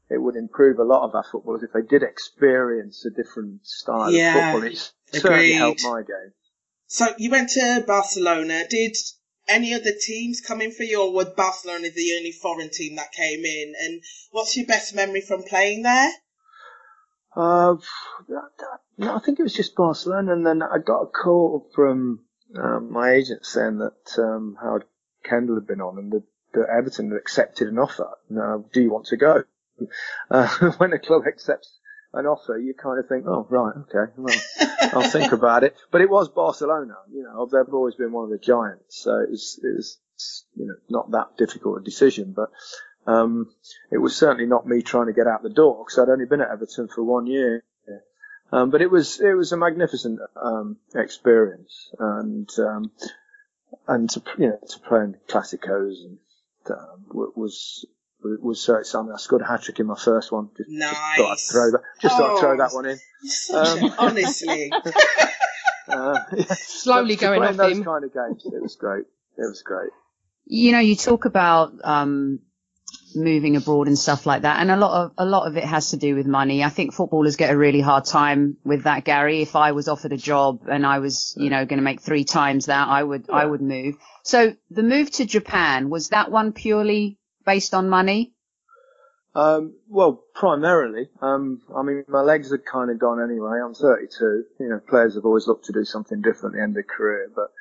Speaker 1: it would improve a lot of our footballers if they did experience a different style of football. It certainly helped my game.
Speaker 2: So you went to Barcelona. Did any other teams come in for you, or was Barcelona the only foreign team that came in? And what's your best memory from playing there?
Speaker 1: No, I think it was just Barcelona, and then I got a call from my agent saying that Howard Kendall had been on, and that Everton had accepted an offer. Now, do you want to go? When a club accepts an offer, you kind of think, oh, right, okay, well, I'll think about it. But it was Barcelona, they've always been one of the giants, so it was not that difficult a decision, but it was certainly not me trying to get out the door, because I'd only been at Everton for 1 year. But it was a magnificent experience, and to play in Classicos and was so exciting. I scored a hat-trick in my first one.
Speaker 2: Nice.
Speaker 1: Just thought I'd throw that one in.
Speaker 2: Honestly.
Speaker 4: Slowly going off
Speaker 1: those
Speaker 4: him.
Speaker 1: Kind of games, it was great.
Speaker 3: You talk about moving abroad and stuff like that, and a lot of it has to do with money. I think footballers get a really hard time with that, Gary. If I was offered a job and I was, going to make 3 times that, I would move. So the move to Japan, was that one purely based on money?
Speaker 1: Well, primarily. My legs had kind of gone anyway. I'm 32. Players have always looked to do something different at the end of their career, but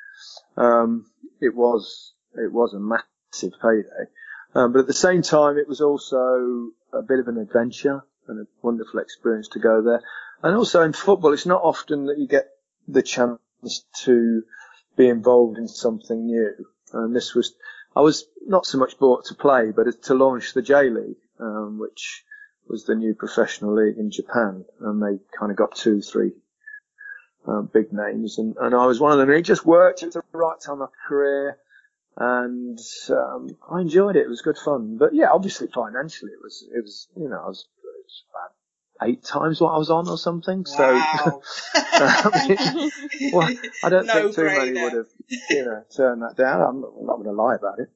Speaker 1: it was a massive payday. But at the same time, it was also a bit of an adventure and a wonderful experience to go there. And also in football, it's not often that you get the chance to be involved in something new. And I was not so much brought to play, but to launch the J-League, which was the new professional league in Japan. And they kind of got 2-3 big names. And I was one of them. And it just worked. It was the right time of my career. And I enjoyed it. It was good fun. But yeah, obviously financially, it was I was about 8 times what I was on or something.
Speaker 2: Wow.
Speaker 1: So I don't think too many would have turned that down. I'm not going to lie about it.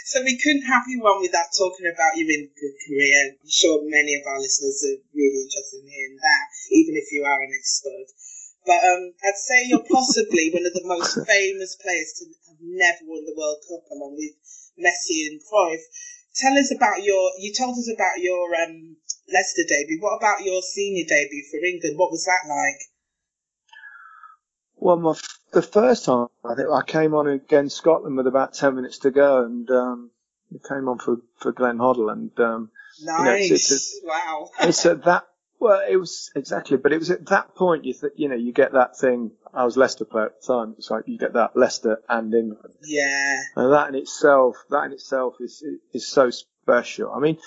Speaker 2: So we couldn't have you on without talking about your good career. I'm sure many of our listeners are really interested in hearing that, even if you are an expert. But I'd say you're possibly one of the most famous players to have never won the World Cup, along with Messi and Cruyff. You told us about your Leicester debut. What about your senior debut for England? What was that like?
Speaker 1: Well, the first time, I think I came on against Scotland with about 10 minutes to go, and it came on for Glenn Hoddle. And
Speaker 2: nice. Wow.
Speaker 1: It's at that. Well, it was exactly, but it was at that point you get that thing. I was Leicester player at the time. It's like you get that Leicester and England.
Speaker 2: Yeah.
Speaker 1: And that in itself is so special. I mean,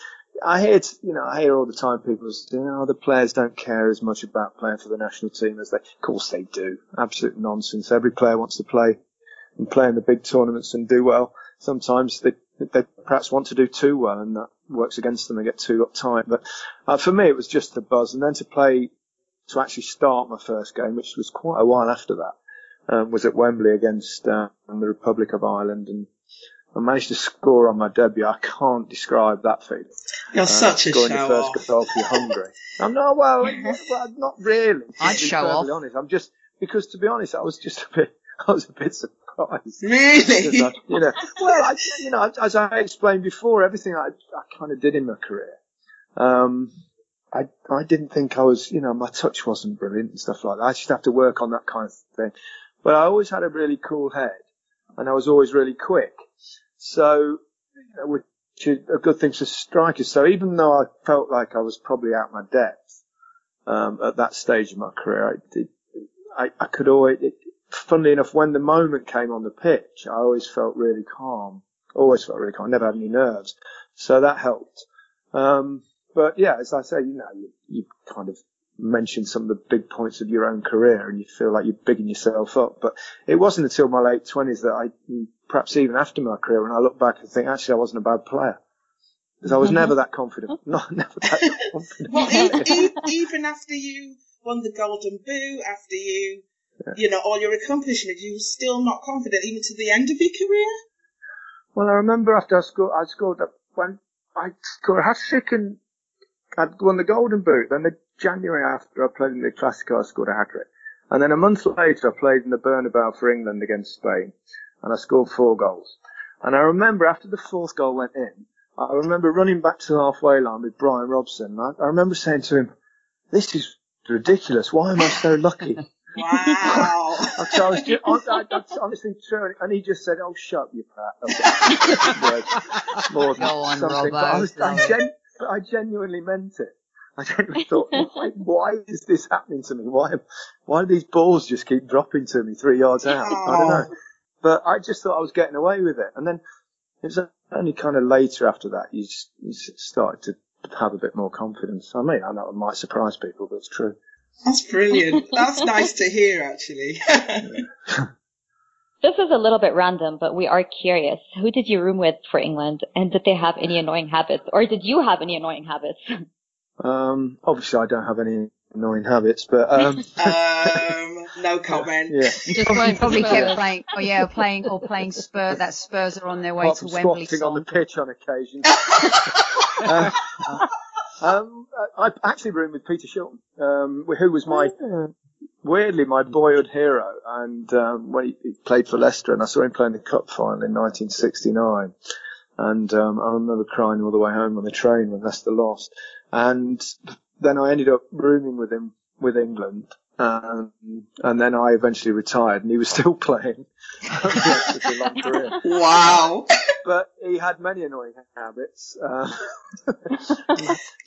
Speaker 1: I hear all the time people say, the players don't care as much about playing for the national team as they. Of course they do. Absolute nonsense. Every player wants to play in the big tournaments and do well. Sometimes they perhaps want to do too well, and that works against them. They get too uptight. But for me, it was just the buzz. And then to actually start my first game, which was quite a while after that, was at Wembley against the Republic of Ireland, and I managed to score on my debut. I can't describe that feeling.
Speaker 2: You're such a
Speaker 1: scoring
Speaker 2: show
Speaker 1: your first goal for Hungary. I'm not not really.
Speaker 3: I'd show off.
Speaker 1: Honest. Because to be honest, I was a bit surprised.
Speaker 2: Really?
Speaker 1: As I explained before, everything I kind of did in my career, I didn't think I was, my touch wasn't brilliant and stuff like that. I just have to work on that kind of thing. But I always had a really cool head, and I was always really quick. So, which is a good thing for strikers. So even though I felt like I was probably out my depth at that stage of my career, I could always. Funnily enough, when the moment came on the pitch, I always felt really calm. Never had any nerves. So that helped. But yeah, as I say, you kind of mentioned some of the big points of your own career, and you feel like you're bigging yourself up. But it wasn't until my late 20s that perhaps even after my career, when I look back and think, actually, I wasn't a bad player. Because I was never that confident. Never that confident.
Speaker 2: Well, even after you won the Golden Boot, after you... all your accomplishments, you were still not confident even to the end of your career?
Speaker 1: Well, I remember after I scored a hat-trick and I'd won the Golden Boot. Then the January after I played in the Classico, I scored a hat-trick. And then a month later, I played in the Bernabeu for England against Spain, and I scored 4 goals. And I remember after the 4th goal went in, I remember running back to the halfway line with Brian Robson. I remember saying to him, "This is ridiculous. Why am I so lucky?"
Speaker 2: Wow.
Speaker 1: So that's honestly true. And he just said, "Oh, shut up, you prat." More than
Speaker 3: Go on,
Speaker 1: something.
Speaker 3: Robbo.
Speaker 1: But I genuinely meant it. I genuinely thought, why is this happening to me? Why do these balls just keep dropping to me 3 yards out? I don't know. But I just thought I was getting away with it. And then it was only kind of later after that you started to have a bit more confidence. I mean, I know it might surprise people, but it's true.
Speaker 2: That's brilliant. That's nice to hear, actually.
Speaker 5: This is a little bit random, but we are curious. Who did you room with for England, and did they have any annoying habits, or did you have any annoying habits?
Speaker 1: Obviously I don't have any annoying habits, but
Speaker 2: no comment.
Speaker 1: Yeah.
Speaker 3: Probably kept playing. Oh yeah, playing Spurs. That Spurs are on their way
Speaker 1: Apart
Speaker 3: to
Speaker 1: from
Speaker 3: Wembley.
Speaker 1: squatting on the pitch on occasion. I actually roomed with Peter Shilton, who was weirdly my boyhood hero, and when he played for Leicester, and I saw him playing the cup final in 1969, and I remember crying all the way home on the train when Leicester lost, and then I ended up rooming with him with England, and then I eventually retired, and he was still playing. He had such a long career.
Speaker 2: Wow.
Speaker 1: But he had many annoying habits.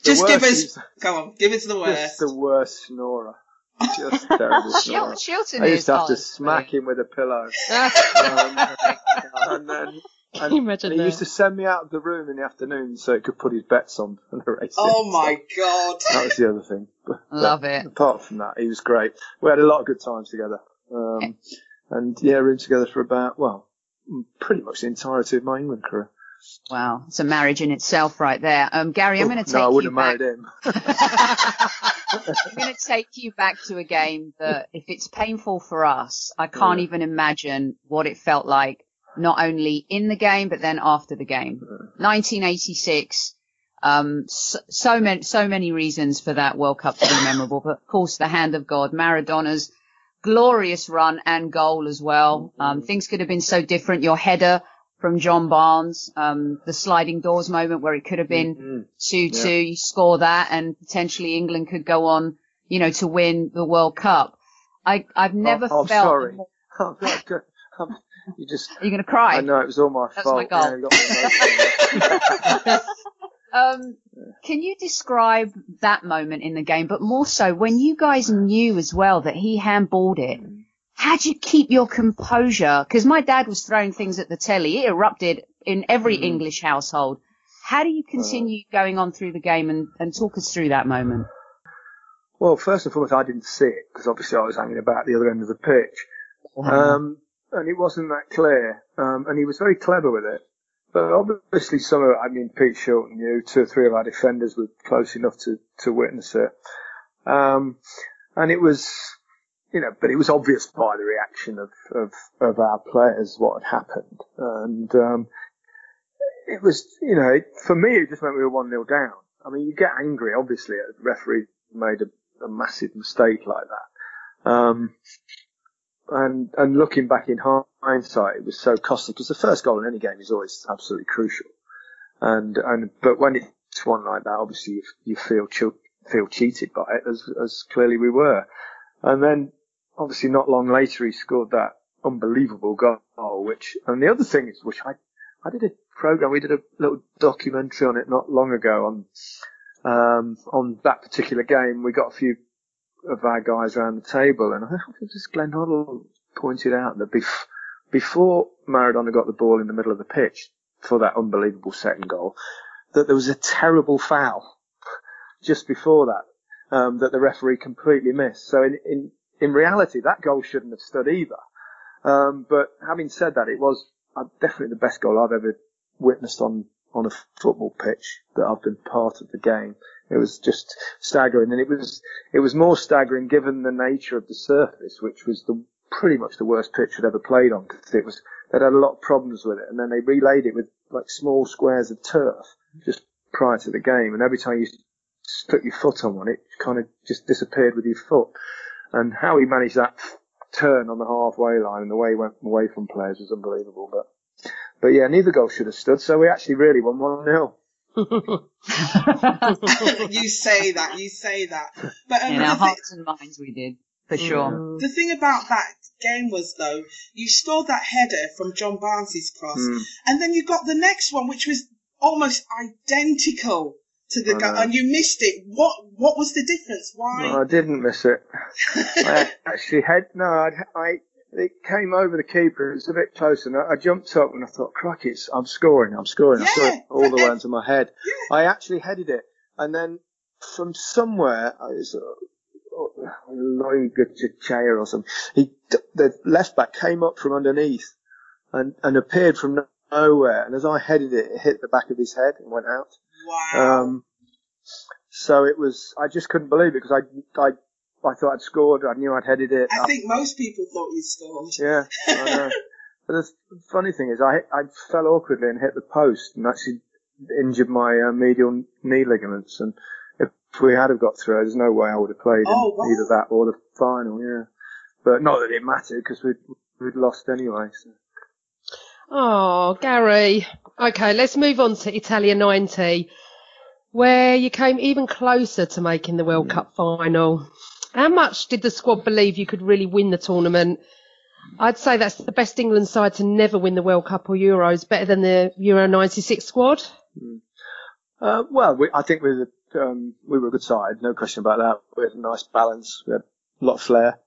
Speaker 2: Just give us the worst.
Speaker 1: Just the worst snorer. Just terrible snorer.
Speaker 3: Shilton
Speaker 1: I used to have to smack him with a pillow. And he used to send me out of the room in the afternoon so he could put his bets on for the race.
Speaker 2: Oh my God.
Speaker 1: That was the other thing.
Speaker 3: Love it.
Speaker 1: Apart from that, he was great. We had a lot of good times together. And roomed together for pretty much the entirety of my England career.
Speaker 3: Wow, it's a marriage in itself right there. Gary, I'm going to take you back.
Speaker 1: No, I wouldn't have married him.
Speaker 3: I'm going to take you back to a game that, if it's painful for us, I can't even imagine what it felt like, not only in the game, but then after the game. 1986, so many reasons for that World Cup to be memorable, but of course the hand of God, Maradona's glorious run and goal as well. Things could have been so different. Your header from John Barnes, the sliding doors moment where it could have been 2-2. You score that and potentially England could go on, to win the World Cup. I've never felt.
Speaker 1: Sorry.
Speaker 3: Are you going to cry?
Speaker 1: I know, it was all my fault.
Speaker 3: That's my goal.
Speaker 1: Yeah, you got me emotional.
Speaker 3: Can you describe that moment in the game, but more so when you guys knew as well that he handballed it? How'd you keep your composure? Because my dad was throwing things at the telly. It erupted in every English household. How do you continue going on through the game and talk us through that moment?
Speaker 1: Well, first and foremost, I didn't see it because obviously I was hanging about the other end of the pitch. And it wasn't that clear. And he was very clever with it. But obviously Pete Shilton knew, 2 or 3 of our defenders were close enough to witness it. And it was, but it was obvious by the reaction of our players what had happened. And, it was, for me, it just meant we were 1-0 down. I mean, you get angry, obviously, if the referee made a massive mistake like that. And looking back in hindsight, it was so costly because the first goal in any game is always absolutely crucial. But when it's one like that, obviously you feel cheated by it, as clearly we were. And then obviously not long later he scored that unbelievable goal, and the other thing is, which I did a program, we did a little documentary on it not long ago on that particular game. We got a few of our guys around the table, and I think just Glenn Hoddle pointed out that before Maradona got the ball in the middle of the pitch for that unbelievable second goal, that there was a terrible foul just before that, that the referee completely missed. So in reality, that goal shouldn't have stood either. But having said that, it was definitely the best goal I've ever witnessed on a football pitch that I've been part of the game. It was just staggering, and it was more staggering given the nature of the surface, which was pretty much the worst pitch I'd ever played on, because they'd had a lot of problems with it, and then they relayed it with like small squares of turf just prior to the game, and every time you stuck your foot on one, it kind of just disappeared with your foot. And how he managed that turn on the halfway line and the way he went away from players was unbelievable. But yeah, neither goal should have stood, so we actually really won 1-0.
Speaker 2: You say that. But
Speaker 3: in our hearts and minds we did, for sure.
Speaker 2: The thing about that game was, though, you scored that header from John Barnes' cross, and then you got the next one, which was almost identical to the guy, and you missed it. What was the difference? Why?
Speaker 1: No, I didn't miss it. I actually it came over the keeper. It was a bit closer, and I jumped up and I thought, crikey, I'm scoring.
Speaker 2: Yeah,
Speaker 1: I saw it all the way into my head.
Speaker 2: Yeah.
Speaker 1: I actually headed it, and then from somewhere, chair or something, the left back came up from underneath and appeared from nowhere, and as I headed it, it hit the back of his head and went out.
Speaker 2: Wow.
Speaker 1: So it was, I just couldn't believe it, because I thought I'd scored. I knew I'd headed it.
Speaker 2: I think most people thought you scored.
Speaker 1: Yeah, I know. But the funny thing is, I fell awkwardly and hit the post and actually injured my medial knee ligaments. And if we had have got through, there's no way I would have played in either that or the final. Yeah, but not that it mattered, because we'd lost anyway. So.
Speaker 4: Oh, Gary. Okay, let's move on to Italia 90, where you came even closer to making the World Cup final. How much did the squad believe you could really win the tournament? I'd say that's the best England side to never win the World Cup or Euros, better than the Euro 96 squad.
Speaker 1: I think we were a good side, no question about that. We had a nice balance. We had a lot of flair,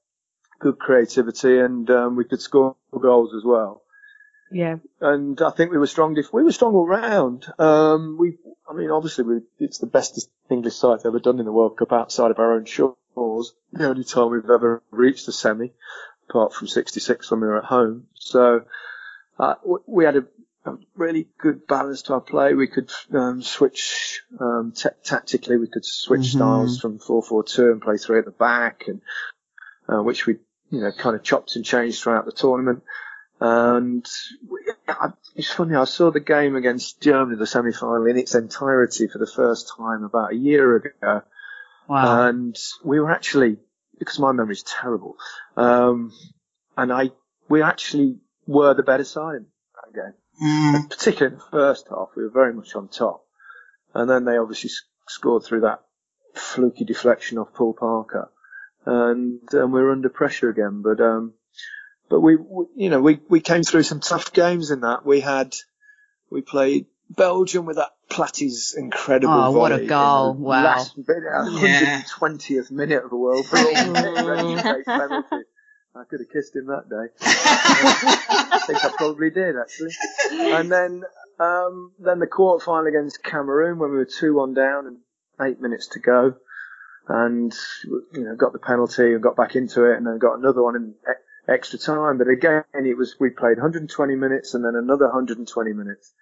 Speaker 1: good creativity, and we could score goals as well.
Speaker 4: Yeah.
Speaker 1: And I think we were strong. We were strong all round. Obviously, it's the best English side ever done in the World Cup outside of our own shores. The only time we've ever reached the semi, apart from '66 when we were at home. So we had a really good balance to our play. We could switch tactically. We could switch styles from 4-4-2 and play three at the back, and which we kind of chopped and changed throughout the tournament. And it's funny, I saw the game against Germany, the semi-final, in its entirety for the first time about a year ago.
Speaker 3: Wow.
Speaker 1: And we were actually, because my memory's terrible, we actually were the better side in that game. And particularly in the first half, we were very much on top. And then they obviously scored through that fluky deflection off Paul Parker. And we were under pressure again. But we came through some tough games in that. We played Belgium with that Platty's incredible volley.
Speaker 3: Oh, what a goal. Wow.
Speaker 1: Last bit, 120th minute of the World Cup. I could have kissed him that day. I think I probably did, actually. And then the quarter-final against Cameroon, when we were 2-1 down and 8 minutes to go. And, got the penalty and got back into it, and then got another one in extra time. But again, we played 120 minutes and then another 120 minutes.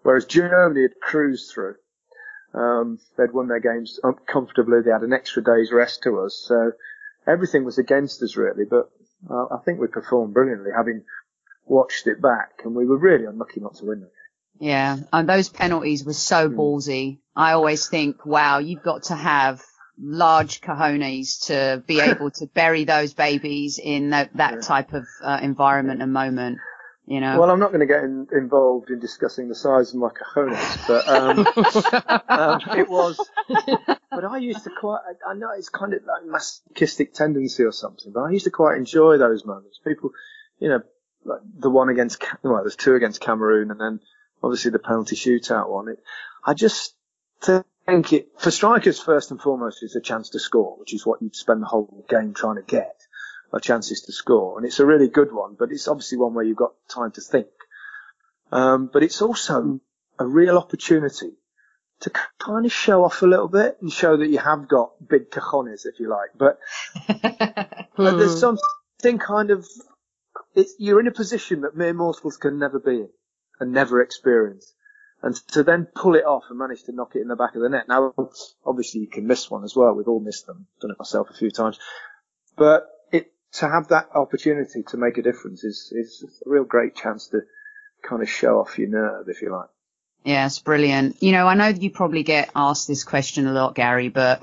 Speaker 1: Whereas Germany had cruised through. They'd won their games comfortably. They had an extra day's rest to us. So everything was against us, really. But I think we performed brilliantly, having watched it back. And we were really unlucky not to win that game.
Speaker 3: Yeah, and those penalties were so ballsy. I always think, wow, you've got to have large cojones to be able to bury those babies in that type of environment and moment.
Speaker 1: Well, I'm not going to get involved in discussing the size of my cojones, but it was. But I used to I know it's kind of like masochistic tendency or something, but I used to quite enjoy those moments. People, like the one against, there's two against Cameroon, and then obviously the penalty shootout one. I just think for strikers, first and foremost, it's a chance to score, which is what you'd spend the whole game trying to get. Chances to score, and it's a really good one, but it's obviously one where you've got time to think. But it's also a real opportunity to kind of show off a little bit and show that you have got big cojones, if you like. But there's something kind of, you're in a position that mere mortals can never be in and never experience. And to then pull it off and manage to knock it in the back of the net. Now, obviously you can miss one as well. We've all missed them. Done it myself a few times. But to have that opportunity to make a difference is a real great chance to kind of show off your nerve, if you like.
Speaker 3: Yeah, it's brilliant. I know you probably get asked this question a lot, Gary, but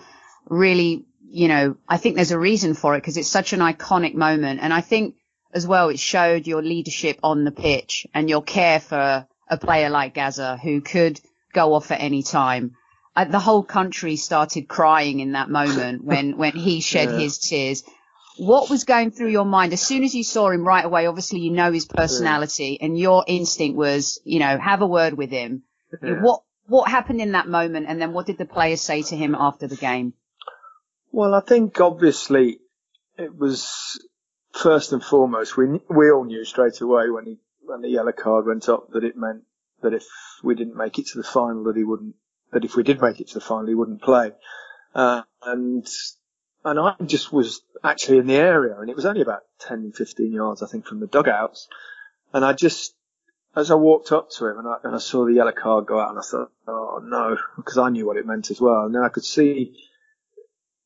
Speaker 3: really, I think there's a reason for it because it's such an iconic moment. And I think as well, it showed your leadership on the pitch and your care for a player like Gazza who could go off at any time. The whole country started crying in that moment when he shed his tears. What was going through your mind as soon as you saw him right away? Obviously, his personality and your instinct was, have a word with him. Yeah. what happened in that moment, and then what did the players say to him after the game?
Speaker 1: Well, I think obviously it was first and foremost, we all knew straight away when the yellow card went up that it meant that if we didn't make it to the final, that if we did make it to the final, he wouldn't play. And I just was actually in the area, and it was only about 10, 15 yards, I think, from the dugouts. And I just, as I walked up to him and I saw the yellow card go out, and I thought, oh no, because I knew what it meant as well. And then I could see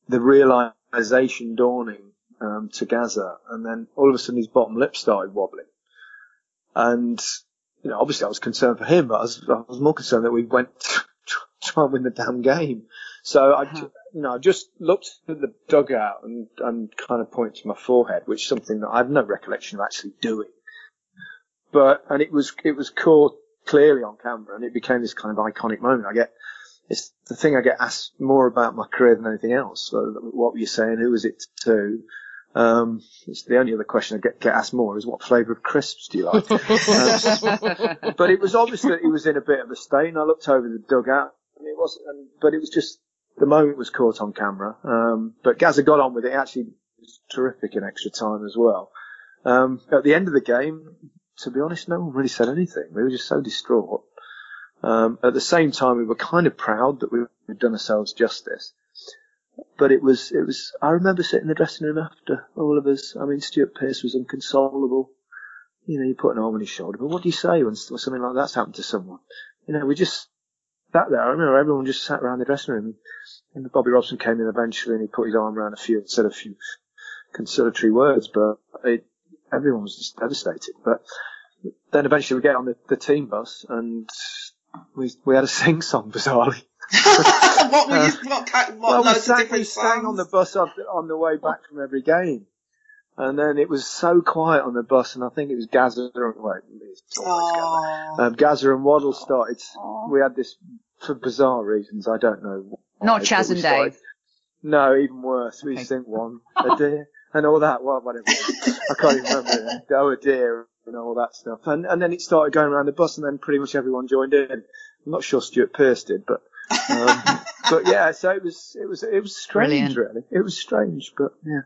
Speaker 1: the realization dawning to Gazza, and then all of a sudden his bottom lip started wobbling. And, obviously I was concerned for him, but I was more concerned that we went to try and win the damn game. So I just looked at the dugout and kind of pointed to my forehead, which is something that I have no recollection of actually doing. And it was caught clearly on camera, and it became this kind of iconic moment. It's the thing I get asked more about my career than anything else. So what were you saying? Who was it to? It's the only other question I get asked more is what flavour of crisps do you like? But it was obvious that he was in a bit of a state. I looked over the dugout, and but it was just, the moment was caught on camera. But Gazza got on with it. It actually was terrific in extra time as well. At the end of the game, to be honest, no one really said anything. We were just so distraught. At the same time, we were kind of proud that we'd done ourselves justice. But it was, I remember sitting in the dressing room after, all of us. I mean, Stuart Pearce was inconsolable. You put an arm on his shoulder, but what do you say when something like that's happened to someone? We just sat there. I remember everyone just sat around the dressing room, and Bobby Robson came in eventually, and he put his arm around said a few conciliatory words, but everyone was just devastated. But then eventually we get on the team bus, and we had a sing-song, bizarrely.
Speaker 2: What were you? What
Speaker 1: we sang on the bus on the way back from every game, and then it was so quiet on the bus, and I think it was Gazza and Waddle started. We had this for bizarre reasons. I don't know.
Speaker 3: Not Chaz and Dave.
Speaker 1: No, even worse. We sing one a dear and all that. Whatever. I can't even remember. Oh, a dear and all that stuff. And then it started going around the bus, and then pretty much everyone joined in. I'm not sure Stuart Pearce did, but yeah. So it was strange, really. It was strange, but yeah.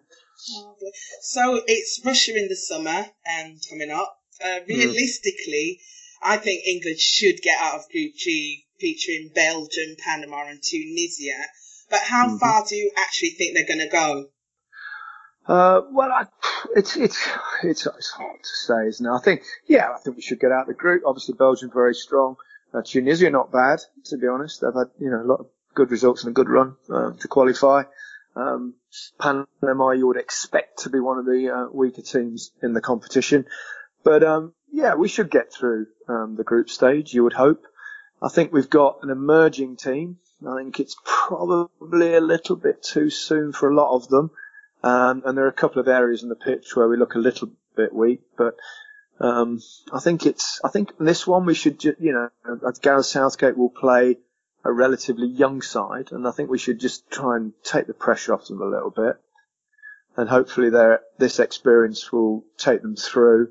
Speaker 2: So it's Russia in the summer and coming up. Realistically, I think England should get out of Group G, featuring Belgium, Panama, and Tunisia. But how far do you actually think they're going to go?
Speaker 1: Well, it's hard to say, isn't it? I think we should get out of the group. Obviously, Belgium very strong. Tunisia not bad, to be honest. They've had a lot of good results and a good run to qualify. Panama, you would expect to be one of the weaker teams in the competition, but we should get through the group stage. You would hope. I think we've got an emerging team. I think it's probably a little bit too soon for a lot of them. And there are a couple of areas in the pitch where we look a little bit weak, but I think this one we should, Gareth Southgate will play a relatively young side, and I think we should just try and take the pressure off them a little bit, and hopefully this experience will take them through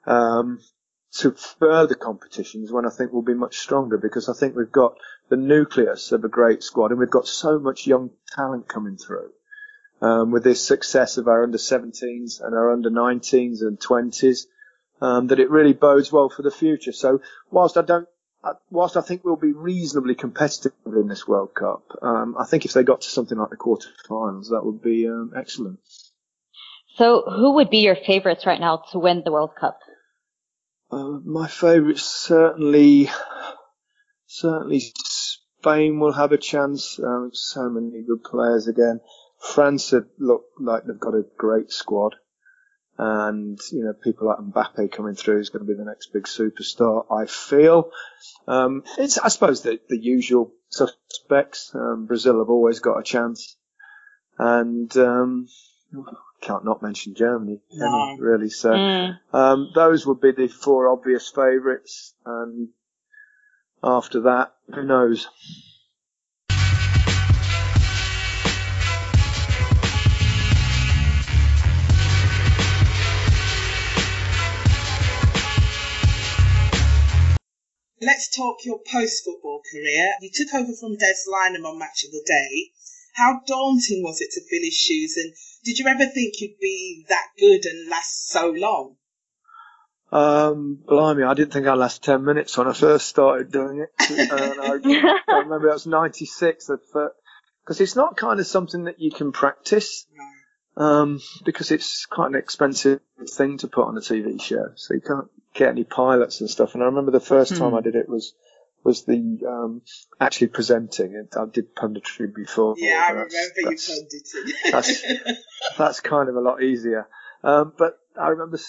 Speaker 1: to further competitions when I think we'll be much stronger, because I think we've got the nucleus of a great squad, and we've got so much young talent coming through. With this success of our under-17s and our under-19s and 20s, that it really bodes well for the future. So whilst I think we'll be reasonably competitive in this World Cup, I think if they got to something like the quarterfinals, that would be excellent.
Speaker 5: So who would be your favourites right now to win the World Cup?
Speaker 1: My favourites certainly Spain will have a chance. So many good players again. France look like they've got a great squad, and people like Mbappe coming through is going to be the next big superstar. I feel it's, I suppose, the usual suspects. Brazil have always got a chance, and can't not mention Germany, really. So those would be the four obvious favourites, and after that, who knows?
Speaker 2: Let's let's talk your post-football career. You took over from Des Lineker on Match of the Day. How daunting was it to fill his shoes, and did you ever think you'd be that good and last so long?
Speaker 1: Blimey, I didn't think I'd last 10 minutes when I first started doing it. And I remember that was 96, because it's not kind of something that you can practice, because it's quite an expensive thing to put on a TV show, so you can't get any pilots and stuff. And I remember the first time I did it was the actually presenting it. I did punditry before.
Speaker 2: Yeah, I remember you punditing.
Speaker 1: That's kind of a lot easier. But I remember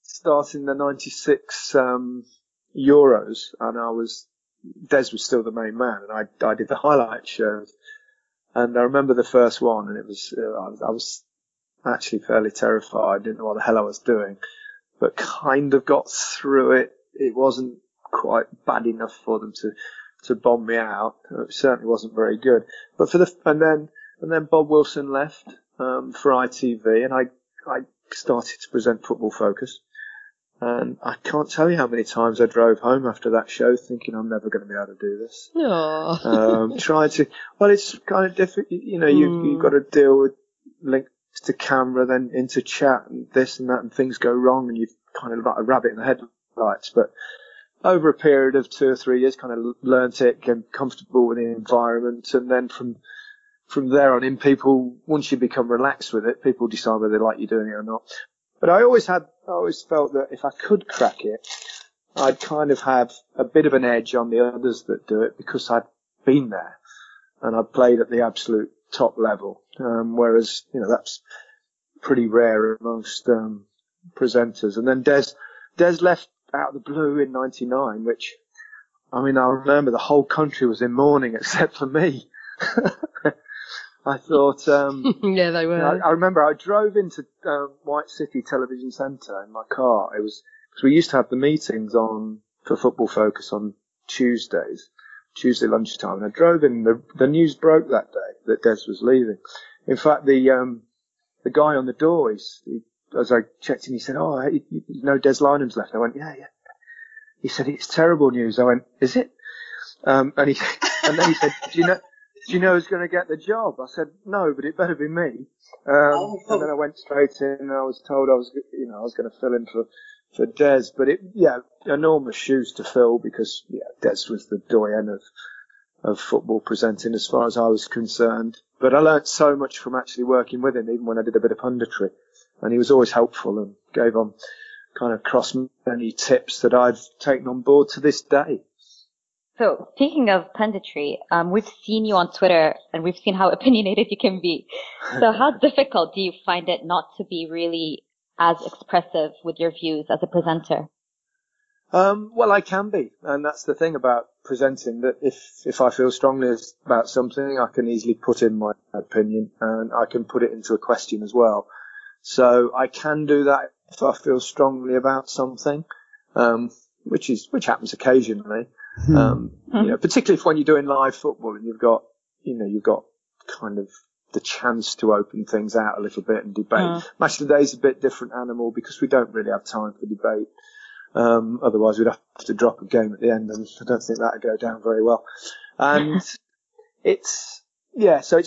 Speaker 1: starting the 96 Euros, and Des was still the main man, and I did the highlight shows. And I remember the first one, and it was I was actually fairly terrified. I didn't know what the hell I was doing, but kind of got through it. It wasn't quite bad enough for them to bomb me out. It certainly wasn't very good. But and then Bob Wilson left for ITV, and I started to present Football Focus. And I can't tell you how many times I drove home after that show thinking I'm never going to be able to do this. Well, it's kind of difficult. You know, you've got to deal with links to camera, then into chat and this and that, and things go wrong, and you've kind of like a rabbit in the headlights. But over a period of 2 or 3 years, kind of learnt it, get comfortable with the environment, and then from there on in, once you become relaxed with it, people decide whether they like you doing it or not. But I always felt that if I could crack it, I'd kind of have a bit of an edge on the others that do it, because I'd been there and I'd played at the absolute top level. Whereas, you know, that's pretty rare amongst presenters. And then Des left out of the blue in 99, which, I mean, I remember the whole country was in mourning except for me. I thought,
Speaker 4: yeah, they were.
Speaker 1: I remember I drove into White City Television Centre in my car. It was because we used to have the meetings for Football Focus on Tuesday lunchtime. And I drove in. The news broke that day that Des was leaving. In fact, the guy on the door, as I checked in, he said, "Oh, hey, you know Des Lineker's left." I went, "Yeah." He said, "It's terrible news." I went, "Is it?" And then he said, Do you know who's going to get the job? I said, "No, but it better be me." And then I went straight in, and I was told I was going to fill in for Des. But enormous shoes to fill, because Des was the doyen of football presenting as far as I was concerned. But I learnt so much from actually working with him, even when I did a bit of punditry. And he was always helpful and gave on kind of cross many tips that I've taken on board to this day.
Speaker 5: So speaking of punditry, we've seen you on Twitter and we've seen how opinionated you can be. So how difficult do you find it not to be really as expressive with your views as a presenter?
Speaker 1: Well, I can be. And that's the thing about presenting, that if I feel strongly about something, I can easily put in my opinion, and I can put it into a question as well. So I can do that if I feel strongly about something, which happens occasionally. Particularly when you're doing live football and you've got kind of the chance to open things out a little bit and debate. Match of the Day is a bit different animal, because we don't really have time for debate. Otherwise we'd have to drop a game at the end, and I don't think that'd go down very well. And so it's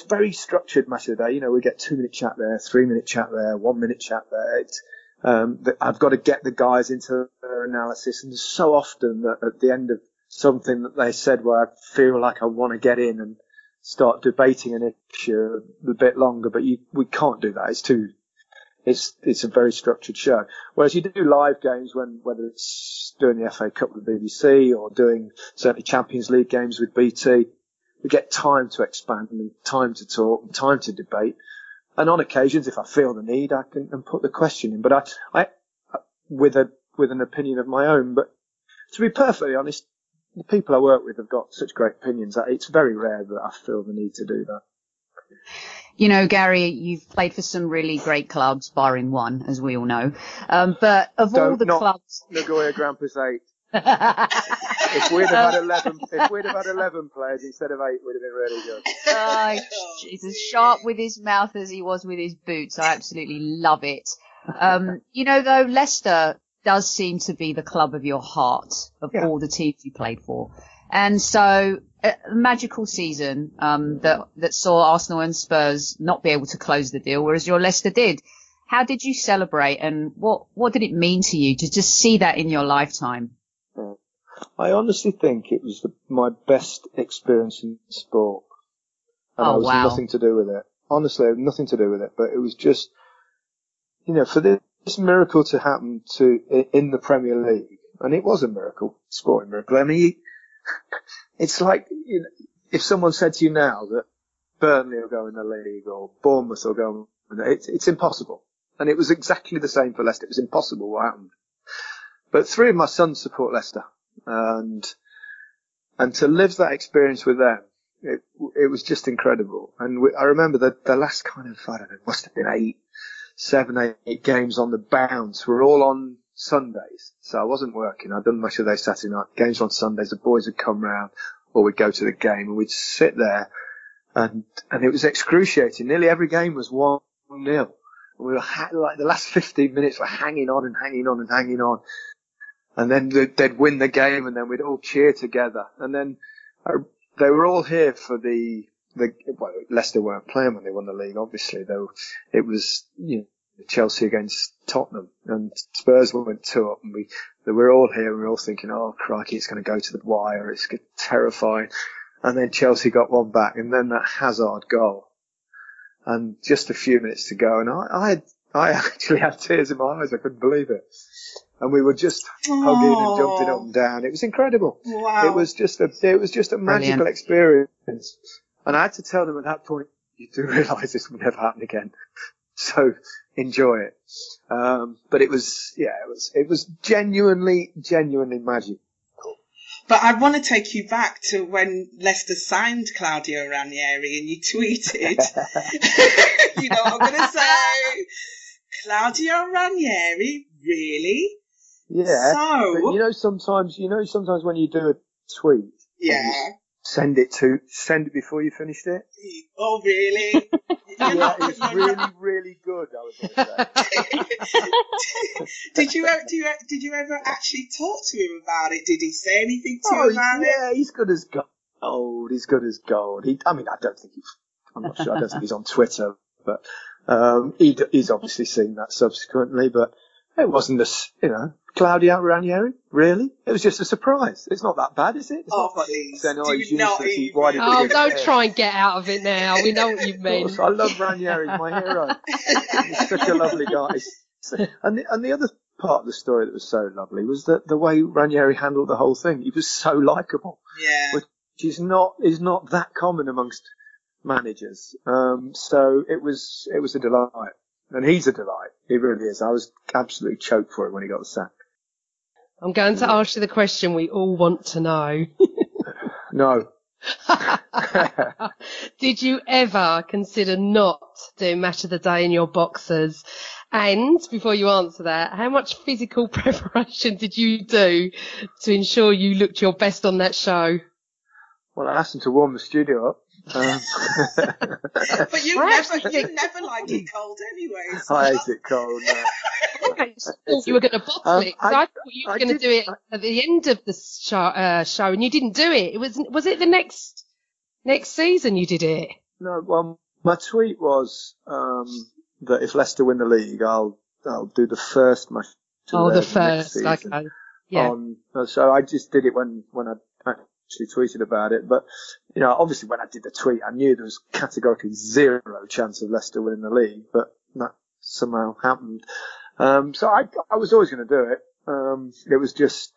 Speaker 1: very structured, Match of the Day. You know, we get 2-minute chat there, 3-minute chat there, 1-minute chat there. I've got to get the guys into their analysis, and so often that at the end of something that they said where I feel like I want to get in and start debating an issue a bit longer, but we can't do that. It's a very structured show. Whereas you do live games, whether it's doing the FA Cup with the BBC or doing certainly Champions League games with BT, we get time to expand and time to talk and time to debate. And on occasions, if I feel the need, I can put the question in. But I with an opinion of my own. But to be perfectly honest, the people I work with have got such great opinions that it's very rare that I feel the need to do that.
Speaker 3: You know, Gary, you've played for some really great clubs, barring one, as we all know. But of all the clubs,
Speaker 1: Nagoya Grampus 8. If we'd have had 11 players instead of 8, we'd have been really good.
Speaker 3: He's as sharp with his mouth as he was with his boots. I absolutely love it. You know, though, Leicester does seem to be the club of your heart of all the teams you played for. And so a magical season, that saw Arsenal and Spurs not be able to close the deal, whereas your Leicester did. How did you celebrate, and what did it mean to you to just see that in your lifetime?
Speaker 1: I honestly think it was my best experience in sport. And it was nothing to do with it. Honestly, nothing to do with it. But it was just, for this miracle to happen in the Premier League, and it was a miracle, sporting miracle. I mean, it's like, if someone said to you now that Burnley will go in the league or Bournemouth will go in the league, it's impossible. And it was exactly the same for Leicester. It was impossible what happened. But 3 of my sons support Leicester. And to live that experience with them, it was just incredible. And I remember the last kind of, I don't know, must have been 7, 8 games on the bounce were all on Sundays. So I wasn't working. I'd done much of those Saturday night games were on Sundays. The boys would come round, or we'd go to the game, and we'd sit there, and it was excruciating. Nearly every game was 1-0. We were like the last 15 minutes were hanging on and hanging on and hanging on. And then they'd win the game, and then we'd all cheer together. And then they were all here for well, Leicester weren't playing when they won the league, obviously, though. It was, Chelsea against Tottenham, and Spurs went 2 up, and they were all here, and we were all thinking, oh, crikey, it's going to go to the wire, it's terrifying. And then Chelsea got one back, and then that Hazard goal. And just a few minutes to go, and I actually had tears in my eyes. I couldn't believe it. And we were just hugging and jumping up and down. It was incredible.
Speaker 2: Wow.
Speaker 1: It was just a magical experience. And I had to tell them at that point, you do realise this will never happen again. So enjoy it. But it was genuinely magic.
Speaker 2: But I want to take you back to when Leicester signed Claudio Ranieri, and you tweeted, you know what I'm going to say? Claudio Ranieri, really?
Speaker 1: Yeah.
Speaker 2: So,
Speaker 1: but sometimes when you do a tweet, send it before you finished it.
Speaker 2: Oh, really?
Speaker 1: Yeah, it's really, really good, I was going to say.
Speaker 2: Did you ever actually talk to him about it? Did he say anything to you about it?
Speaker 1: Yeah, he's good as gold. He's good as gold. I'm not sure. I don't think he's on Twitter, but he's obviously seen that subsequently. But it wasn't Claudio Ranieri, really? It was just a surprise. It's not that bad, is it? It's not like saying, he's useless. Why did he
Speaker 4: don't try and get out of it now. We know what you mean.
Speaker 1: I love Ranieri. He's my hero. He's such a lovely guy. And the other part of the story that was so lovely was that the way Ranieri handled the whole thing. He was so likeable.
Speaker 2: Yeah.
Speaker 1: Which is not that common amongst managers. So it was a delight. And he's a delight. He really is. I was absolutely choked for it when he got the sack.
Speaker 4: I'm going to ask you the question we all want to know.
Speaker 1: No.
Speaker 4: Did you ever consider not doing match of the day in your boxers? And before you answer that, how much physical preparation did you do to ensure you looked your best on that show?
Speaker 1: Well, I asked him to warm the studio up.
Speaker 2: But you never liked it cold anyway. So.
Speaker 1: I hate it cold. No.
Speaker 4: Okay, so you were going to bottle it. I thought you were going to do it at the end of the show, and you didn't do it. Was it the next season you did it?
Speaker 1: No, well, my tweet was that if Leicester win the league, I'll do the first match.
Speaker 4: The first, okay, yeah.
Speaker 1: So I just did it when I actually tweeted about it, but obviously when I did the tweet, I knew there was categorically 0 chance of Leicester winning the league, but that somehow happened. So I was always going to do it. It was just,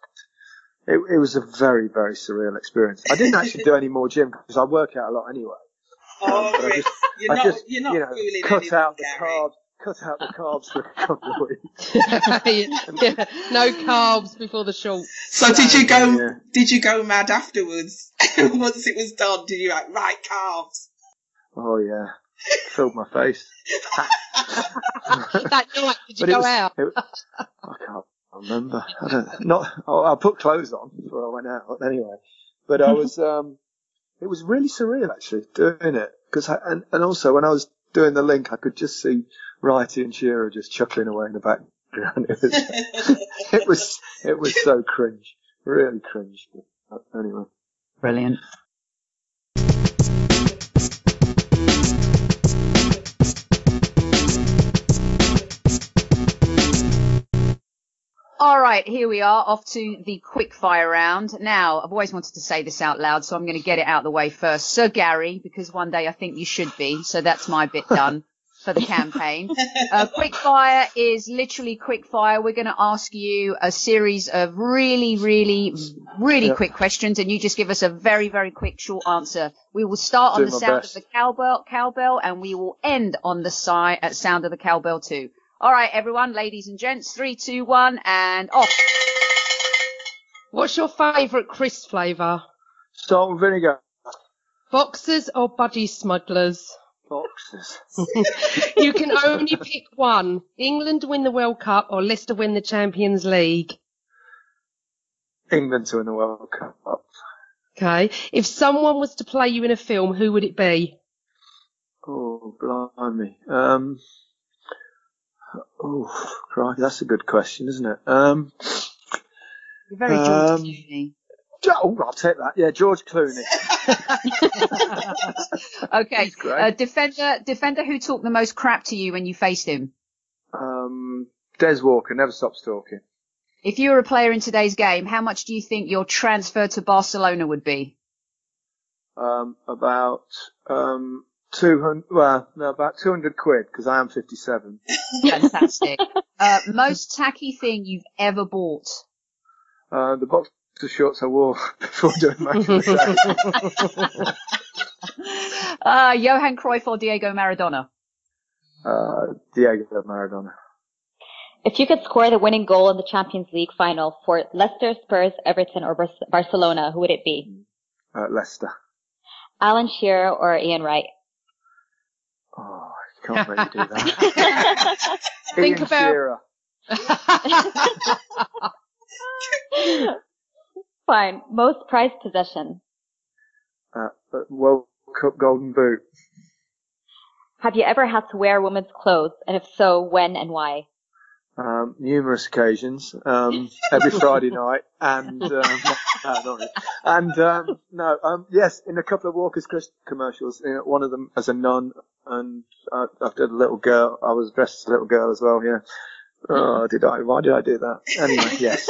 Speaker 1: it was a very, very surreal experience. I didn't actually do any more gym because I work out a lot anyway.
Speaker 2: You're not fooling
Speaker 1: cut out the
Speaker 2: Gary.
Speaker 1: carbs for a couple of weeks.
Speaker 4: Yeah, no carbs before the short.
Speaker 2: So did you go mad afterwards? Once it was done, did you right carbs?
Speaker 1: Oh yeah, filled my face.
Speaker 4: That night, did you go out?
Speaker 1: I can't remember. I put clothes on before I went out anyway. But I was, it was really surreal actually doing it and also when I was doing the link, I could just see Wrighty and Shearer just chuckling away in the background. background. It was so cringe, really cringe. But anyway,
Speaker 3: Brilliant. All right, here we are, off to the quickfire round. Now, I've always wanted to say this out loud, so I'm going to get it out of the way first. Sir Gary, because one day I think you should be, so that's my bit done for the campaign. Quickfire is literally quickfire. We're going to ask you a series of really quick questions, and you just give us a very, very quick, short answer. We will start on the sound of the cowbell, and we will end on the sound of the cowbell too. All right, everyone, ladies and gents, 3, 2, 1, and off.
Speaker 4: What's your favourite crisp flavour?
Speaker 1: Salt and vinegar.
Speaker 4: Boxers or budgie smugglers?
Speaker 1: Boxers.
Speaker 4: You can only pick one. England win the World Cup or Leicester win the Champions League?
Speaker 1: England to win the World Cup.
Speaker 4: Okay. If someone was to play you in a film, who would it be?
Speaker 1: Oh, blimey. Oh, crikey, that's a good question, isn't it?
Speaker 3: You're very George Clooney.
Speaker 1: Oh, I'll take that. Yeah, George Clooney.
Speaker 3: Okay. Defender who talked the most crap to you when you faced him?
Speaker 1: Des Walker, never stops talking.
Speaker 3: If you were a player in today's game, how much do you think your transfer to Barcelona would be?
Speaker 1: About 200. Well, no, about 200 quid because I am 57.
Speaker 3: Fantastic. Most tacky thing you've ever bought?
Speaker 1: The boxer shorts I wore before doing match of the day.
Speaker 3: Johan Cruyff or Diego Maradona?
Speaker 1: Diego Maradona.
Speaker 5: If you could score the winning goal in the Champions League final for Leicester, Spurs, Everton, or Barcelona, who would it be?
Speaker 1: Leicester.
Speaker 5: Alan Shearer or Ian Wright?
Speaker 1: Oh, you can't make me do that.
Speaker 4: Think
Speaker 1: Ian
Speaker 4: about.
Speaker 1: Shearer.
Speaker 5: Fine. Most prized possession?
Speaker 1: World Cup Golden Boot.
Speaker 5: Have you ever had to wear women's clothes? And if so, when and why?
Speaker 1: Numerous occasions, every Friday night, and yes, in a couple of Walker's Crisp commercials. One of them as a nun, and I did a little girl. I was dressed as a little girl as well. Yeah. Oh, did I? Why did I do that? Anyway, yes.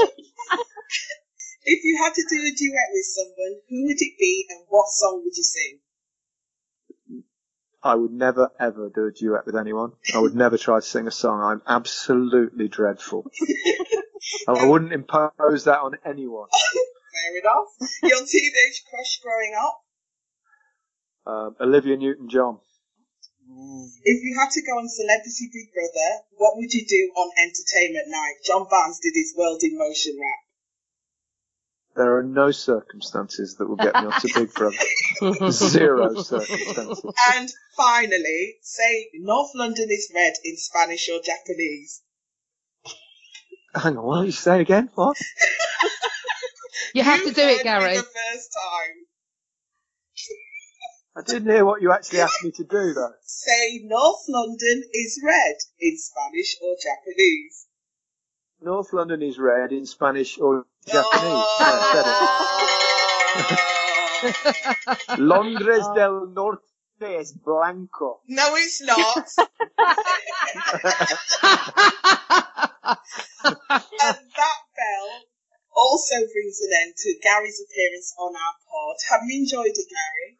Speaker 2: If you had to do a duet with someone, who would it be, and what song would you sing?
Speaker 1: I would never, ever do a duet with anyone. I would never try to sing a song. I'm absolutely dreadful. I wouldn't impose that on anyone.
Speaker 2: Fair enough. Your teenage crush growing up?
Speaker 1: Olivia Newton-John.
Speaker 2: If you had to go on Celebrity Big Brother, what would you do on Entertainment Night? John Barnes did his World in Motion rap.
Speaker 1: There are no circumstances that will get me onto Big Brother. Zero circumstances.
Speaker 2: And finally, say North London is red in Spanish or Japanese.
Speaker 1: Hang on, what did you say again? What?
Speaker 4: You have to do it, Gary.
Speaker 2: For the first time.
Speaker 1: I didn't hear what you actually asked me to do, though.
Speaker 2: Say North London is red in Spanish or Japanese.
Speaker 1: North London is red in Spanish or Japanese.
Speaker 2: Oh.
Speaker 1: Yeah, said it. Londres del Norte es blanco.
Speaker 2: No, it's not. And that bell also brings an end to Gary's appearance on our pod. Have you enjoyed it, Gary?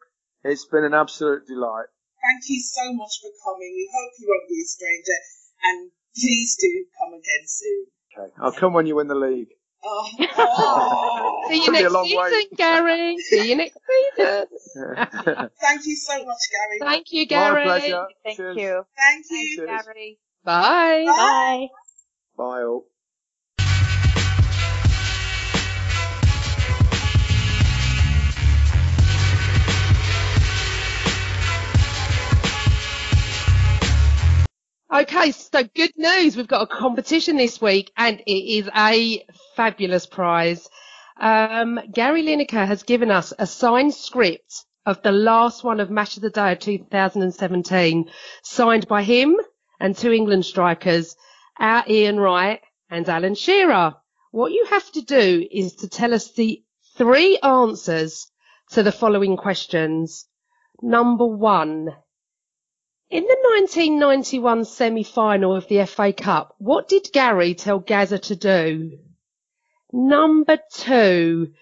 Speaker 1: It's been an absolute delight.
Speaker 2: Thank you so much for coming. We hope you won't be a stranger, and please do come again soon.
Speaker 1: Okay, I'll come when you win the league.
Speaker 2: Oh.
Speaker 4: See you next season, Gary. See you next season.
Speaker 2: Thank you so much, Gary.
Speaker 4: Thank you, Gary.
Speaker 1: My pleasure.
Speaker 5: Thank
Speaker 1: Cheers.
Speaker 5: you.
Speaker 2: Thank you,
Speaker 1: Cheers.
Speaker 2: Gary.
Speaker 4: Bye.
Speaker 5: Bye.
Speaker 1: Bye all.
Speaker 4: Okay, so good news. We've got a competition this week, and it is a fabulous prize. Gary Lineker has given us a signed script of the last one of Match of the Day of 2017, signed by him and 2 England strikers. our Ian Wright and Alan Shearer. What you have to do is to tell us the 3 answers to the following questions. Number 1. In the 1991 semi-final of the FA Cup, what did Gary tell Gazza to do? Number 2.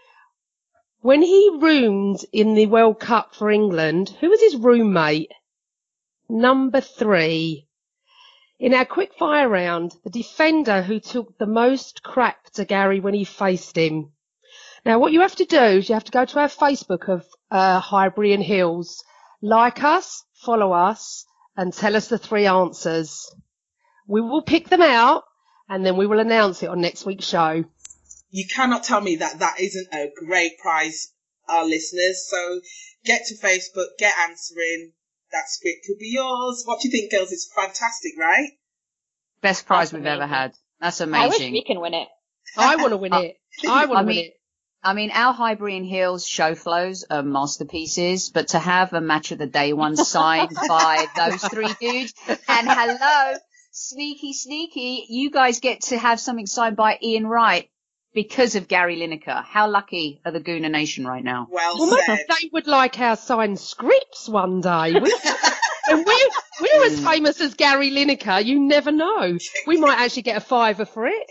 Speaker 4: When he roomed in the World Cup for England, who was his roommate? Number 3. In our quickfire round, the defender who took the most crack to Gary when he faced him. Now, what you have to do is you have to go to our Facebook of Highbury and Hills, like us, follow us, and tell us the 3 answers. We will pick them out, and then we will announce it on next week's show.
Speaker 2: You cannot tell me that that isn't a great prize, our listeners. So get to Facebook, get answering. That script could be yours. What do you think, girls? It's fantastic, right?
Speaker 3: Best prize we've ever had. That's amazing.
Speaker 5: I wish we can win it.
Speaker 4: I want to win it. I want to win it.
Speaker 3: I mean, our Highbury and Hills show flows are masterpieces, but to have a match of the day one signed by those 3 dudes, and hello, sneaky, you guys get to have something signed by Ian Wright because of Gary Lineker. How lucky are the Gooner Nation right now?
Speaker 2: Well
Speaker 4: Maybe
Speaker 2: said.
Speaker 4: they would like our signed scripts one day. And we're as famous as Gary Lineker. You never know. We might actually get a $5 for it.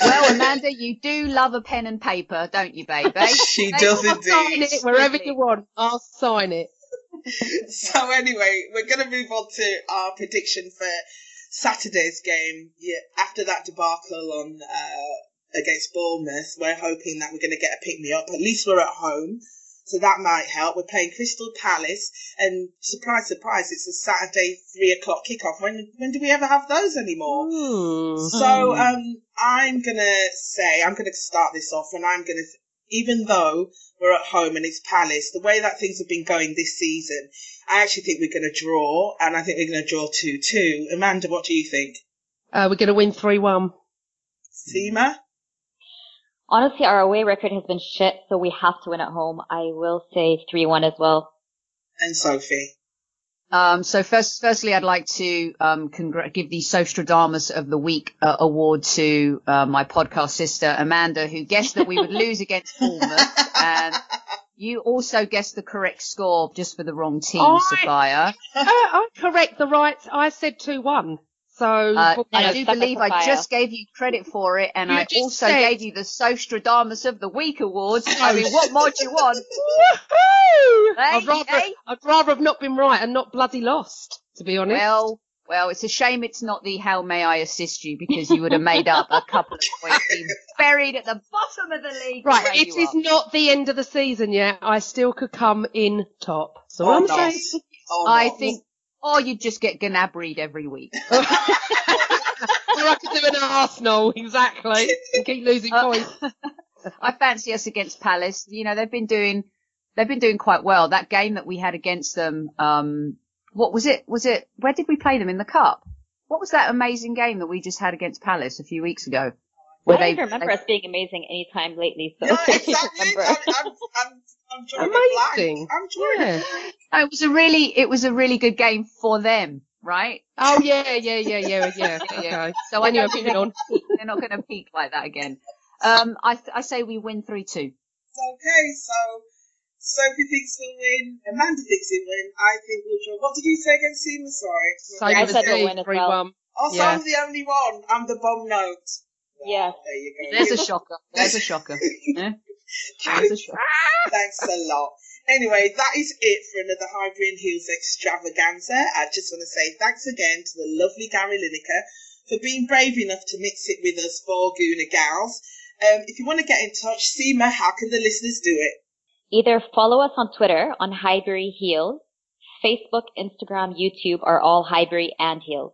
Speaker 3: Well, Amanda, you do love a pen and paper, don't you, baby?
Speaker 2: She does
Speaker 4: Sign
Speaker 2: indeed.
Speaker 4: it wherever you want. I'll sign it.
Speaker 2: So anyway, we're going to move on to our prediction for Saturday's game. Yeah, after that debacle on against Bournemouth, we're hoping that we're going to get a pick-me-up. At least we're at home, so that might help. We're playing Crystal Palace, and surprise, surprise, it's a Saturday 3:00 kickoff. When do we ever have those anymore? So I'm going to start this off, and I'm going to, even though we're at home and it's Palace, the way that things have been going this season, I actually think we're going to draw, and I think we're going to draw 2-2. Amanda, what do you think?
Speaker 4: We're going to win 3-1.
Speaker 2: Seema?
Speaker 5: Honestly, our away record has been shit, so we have to win at home. I will say 3-1 as well.
Speaker 2: And Sophie?
Speaker 3: So firstly, I'd like to give the Sostradamus of the Week award to my podcast sister, Amanda, who guessed that we would lose against Bournemouth. And you also guessed the correct score just for the wrong team, Sophia.
Speaker 4: I correct the right. I said 2-1. So
Speaker 3: I do believe I just gave you credit for it, and I also gave you the Sostradamus of the Week awards. I mean, what more do you want?
Speaker 4: Woohoo! I'd rather have not been right and not bloody lost, to be honest.
Speaker 3: Well, it's a shame it's not the How May I Assist You, because you would have made up a couple of points, buried at the bottom of the league.
Speaker 4: Right, it is not the end of the season yet. I still could come in top. So I'm saying.
Speaker 3: I think. Or you'd just get Gnabried every week.
Speaker 4: Or I could do an Arsenal, exactly, and keep losing points.
Speaker 3: I fancy us against Palace. You know, they've been doing quite well. That game that we had against them, what was it? Where did we play them in the cup? What was that amazing game that we just had against Palace a few weeks ago?
Speaker 5: I don't even remember us being amazing any time lately. So
Speaker 2: no, exactly. I'm
Speaker 4: amazing.
Speaker 2: Yeah.
Speaker 3: It was a really good game for them, right?
Speaker 4: Oh yeah. Okay.
Speaker 3: So I know they're not going to peak like that again. I say we win 3-2.
Speaker 2: Okay, so Sophie thinks we'll win. Amanda thinks we'll win. I think we'll draw. What did you say against Seema? Sorry.
Speaker 5: I said we'll win as well.
Speaker 2: Oh, so I'm the only one. I'm the bomb note.
Speaker 5: Yeah.
Speaker 2: There you go.
Speaker 3: There's a shocker. Yeah?
Speaker 2: Thanks a lot. Anyway, that is it for another Highbury and Hills extravaganza. I just want to say thanks again to the lovely Gary Lineker for being brave enough to mix it with us four Gooner gals. If you want to get in touch, Seema, how can the listeners do it?
Speaker 5: Either follow us on Twitter on Highbury Heels, Facebook, Instagram, YouTube are all Highbury and Heels.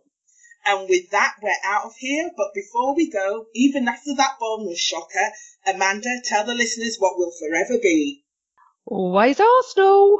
Speaker 2: And with that, we're out of here. But before we go, even after that Bournemouth shocker, Amanda, tell the listeners what will forever be.
Speaker 4: Always Arsenal.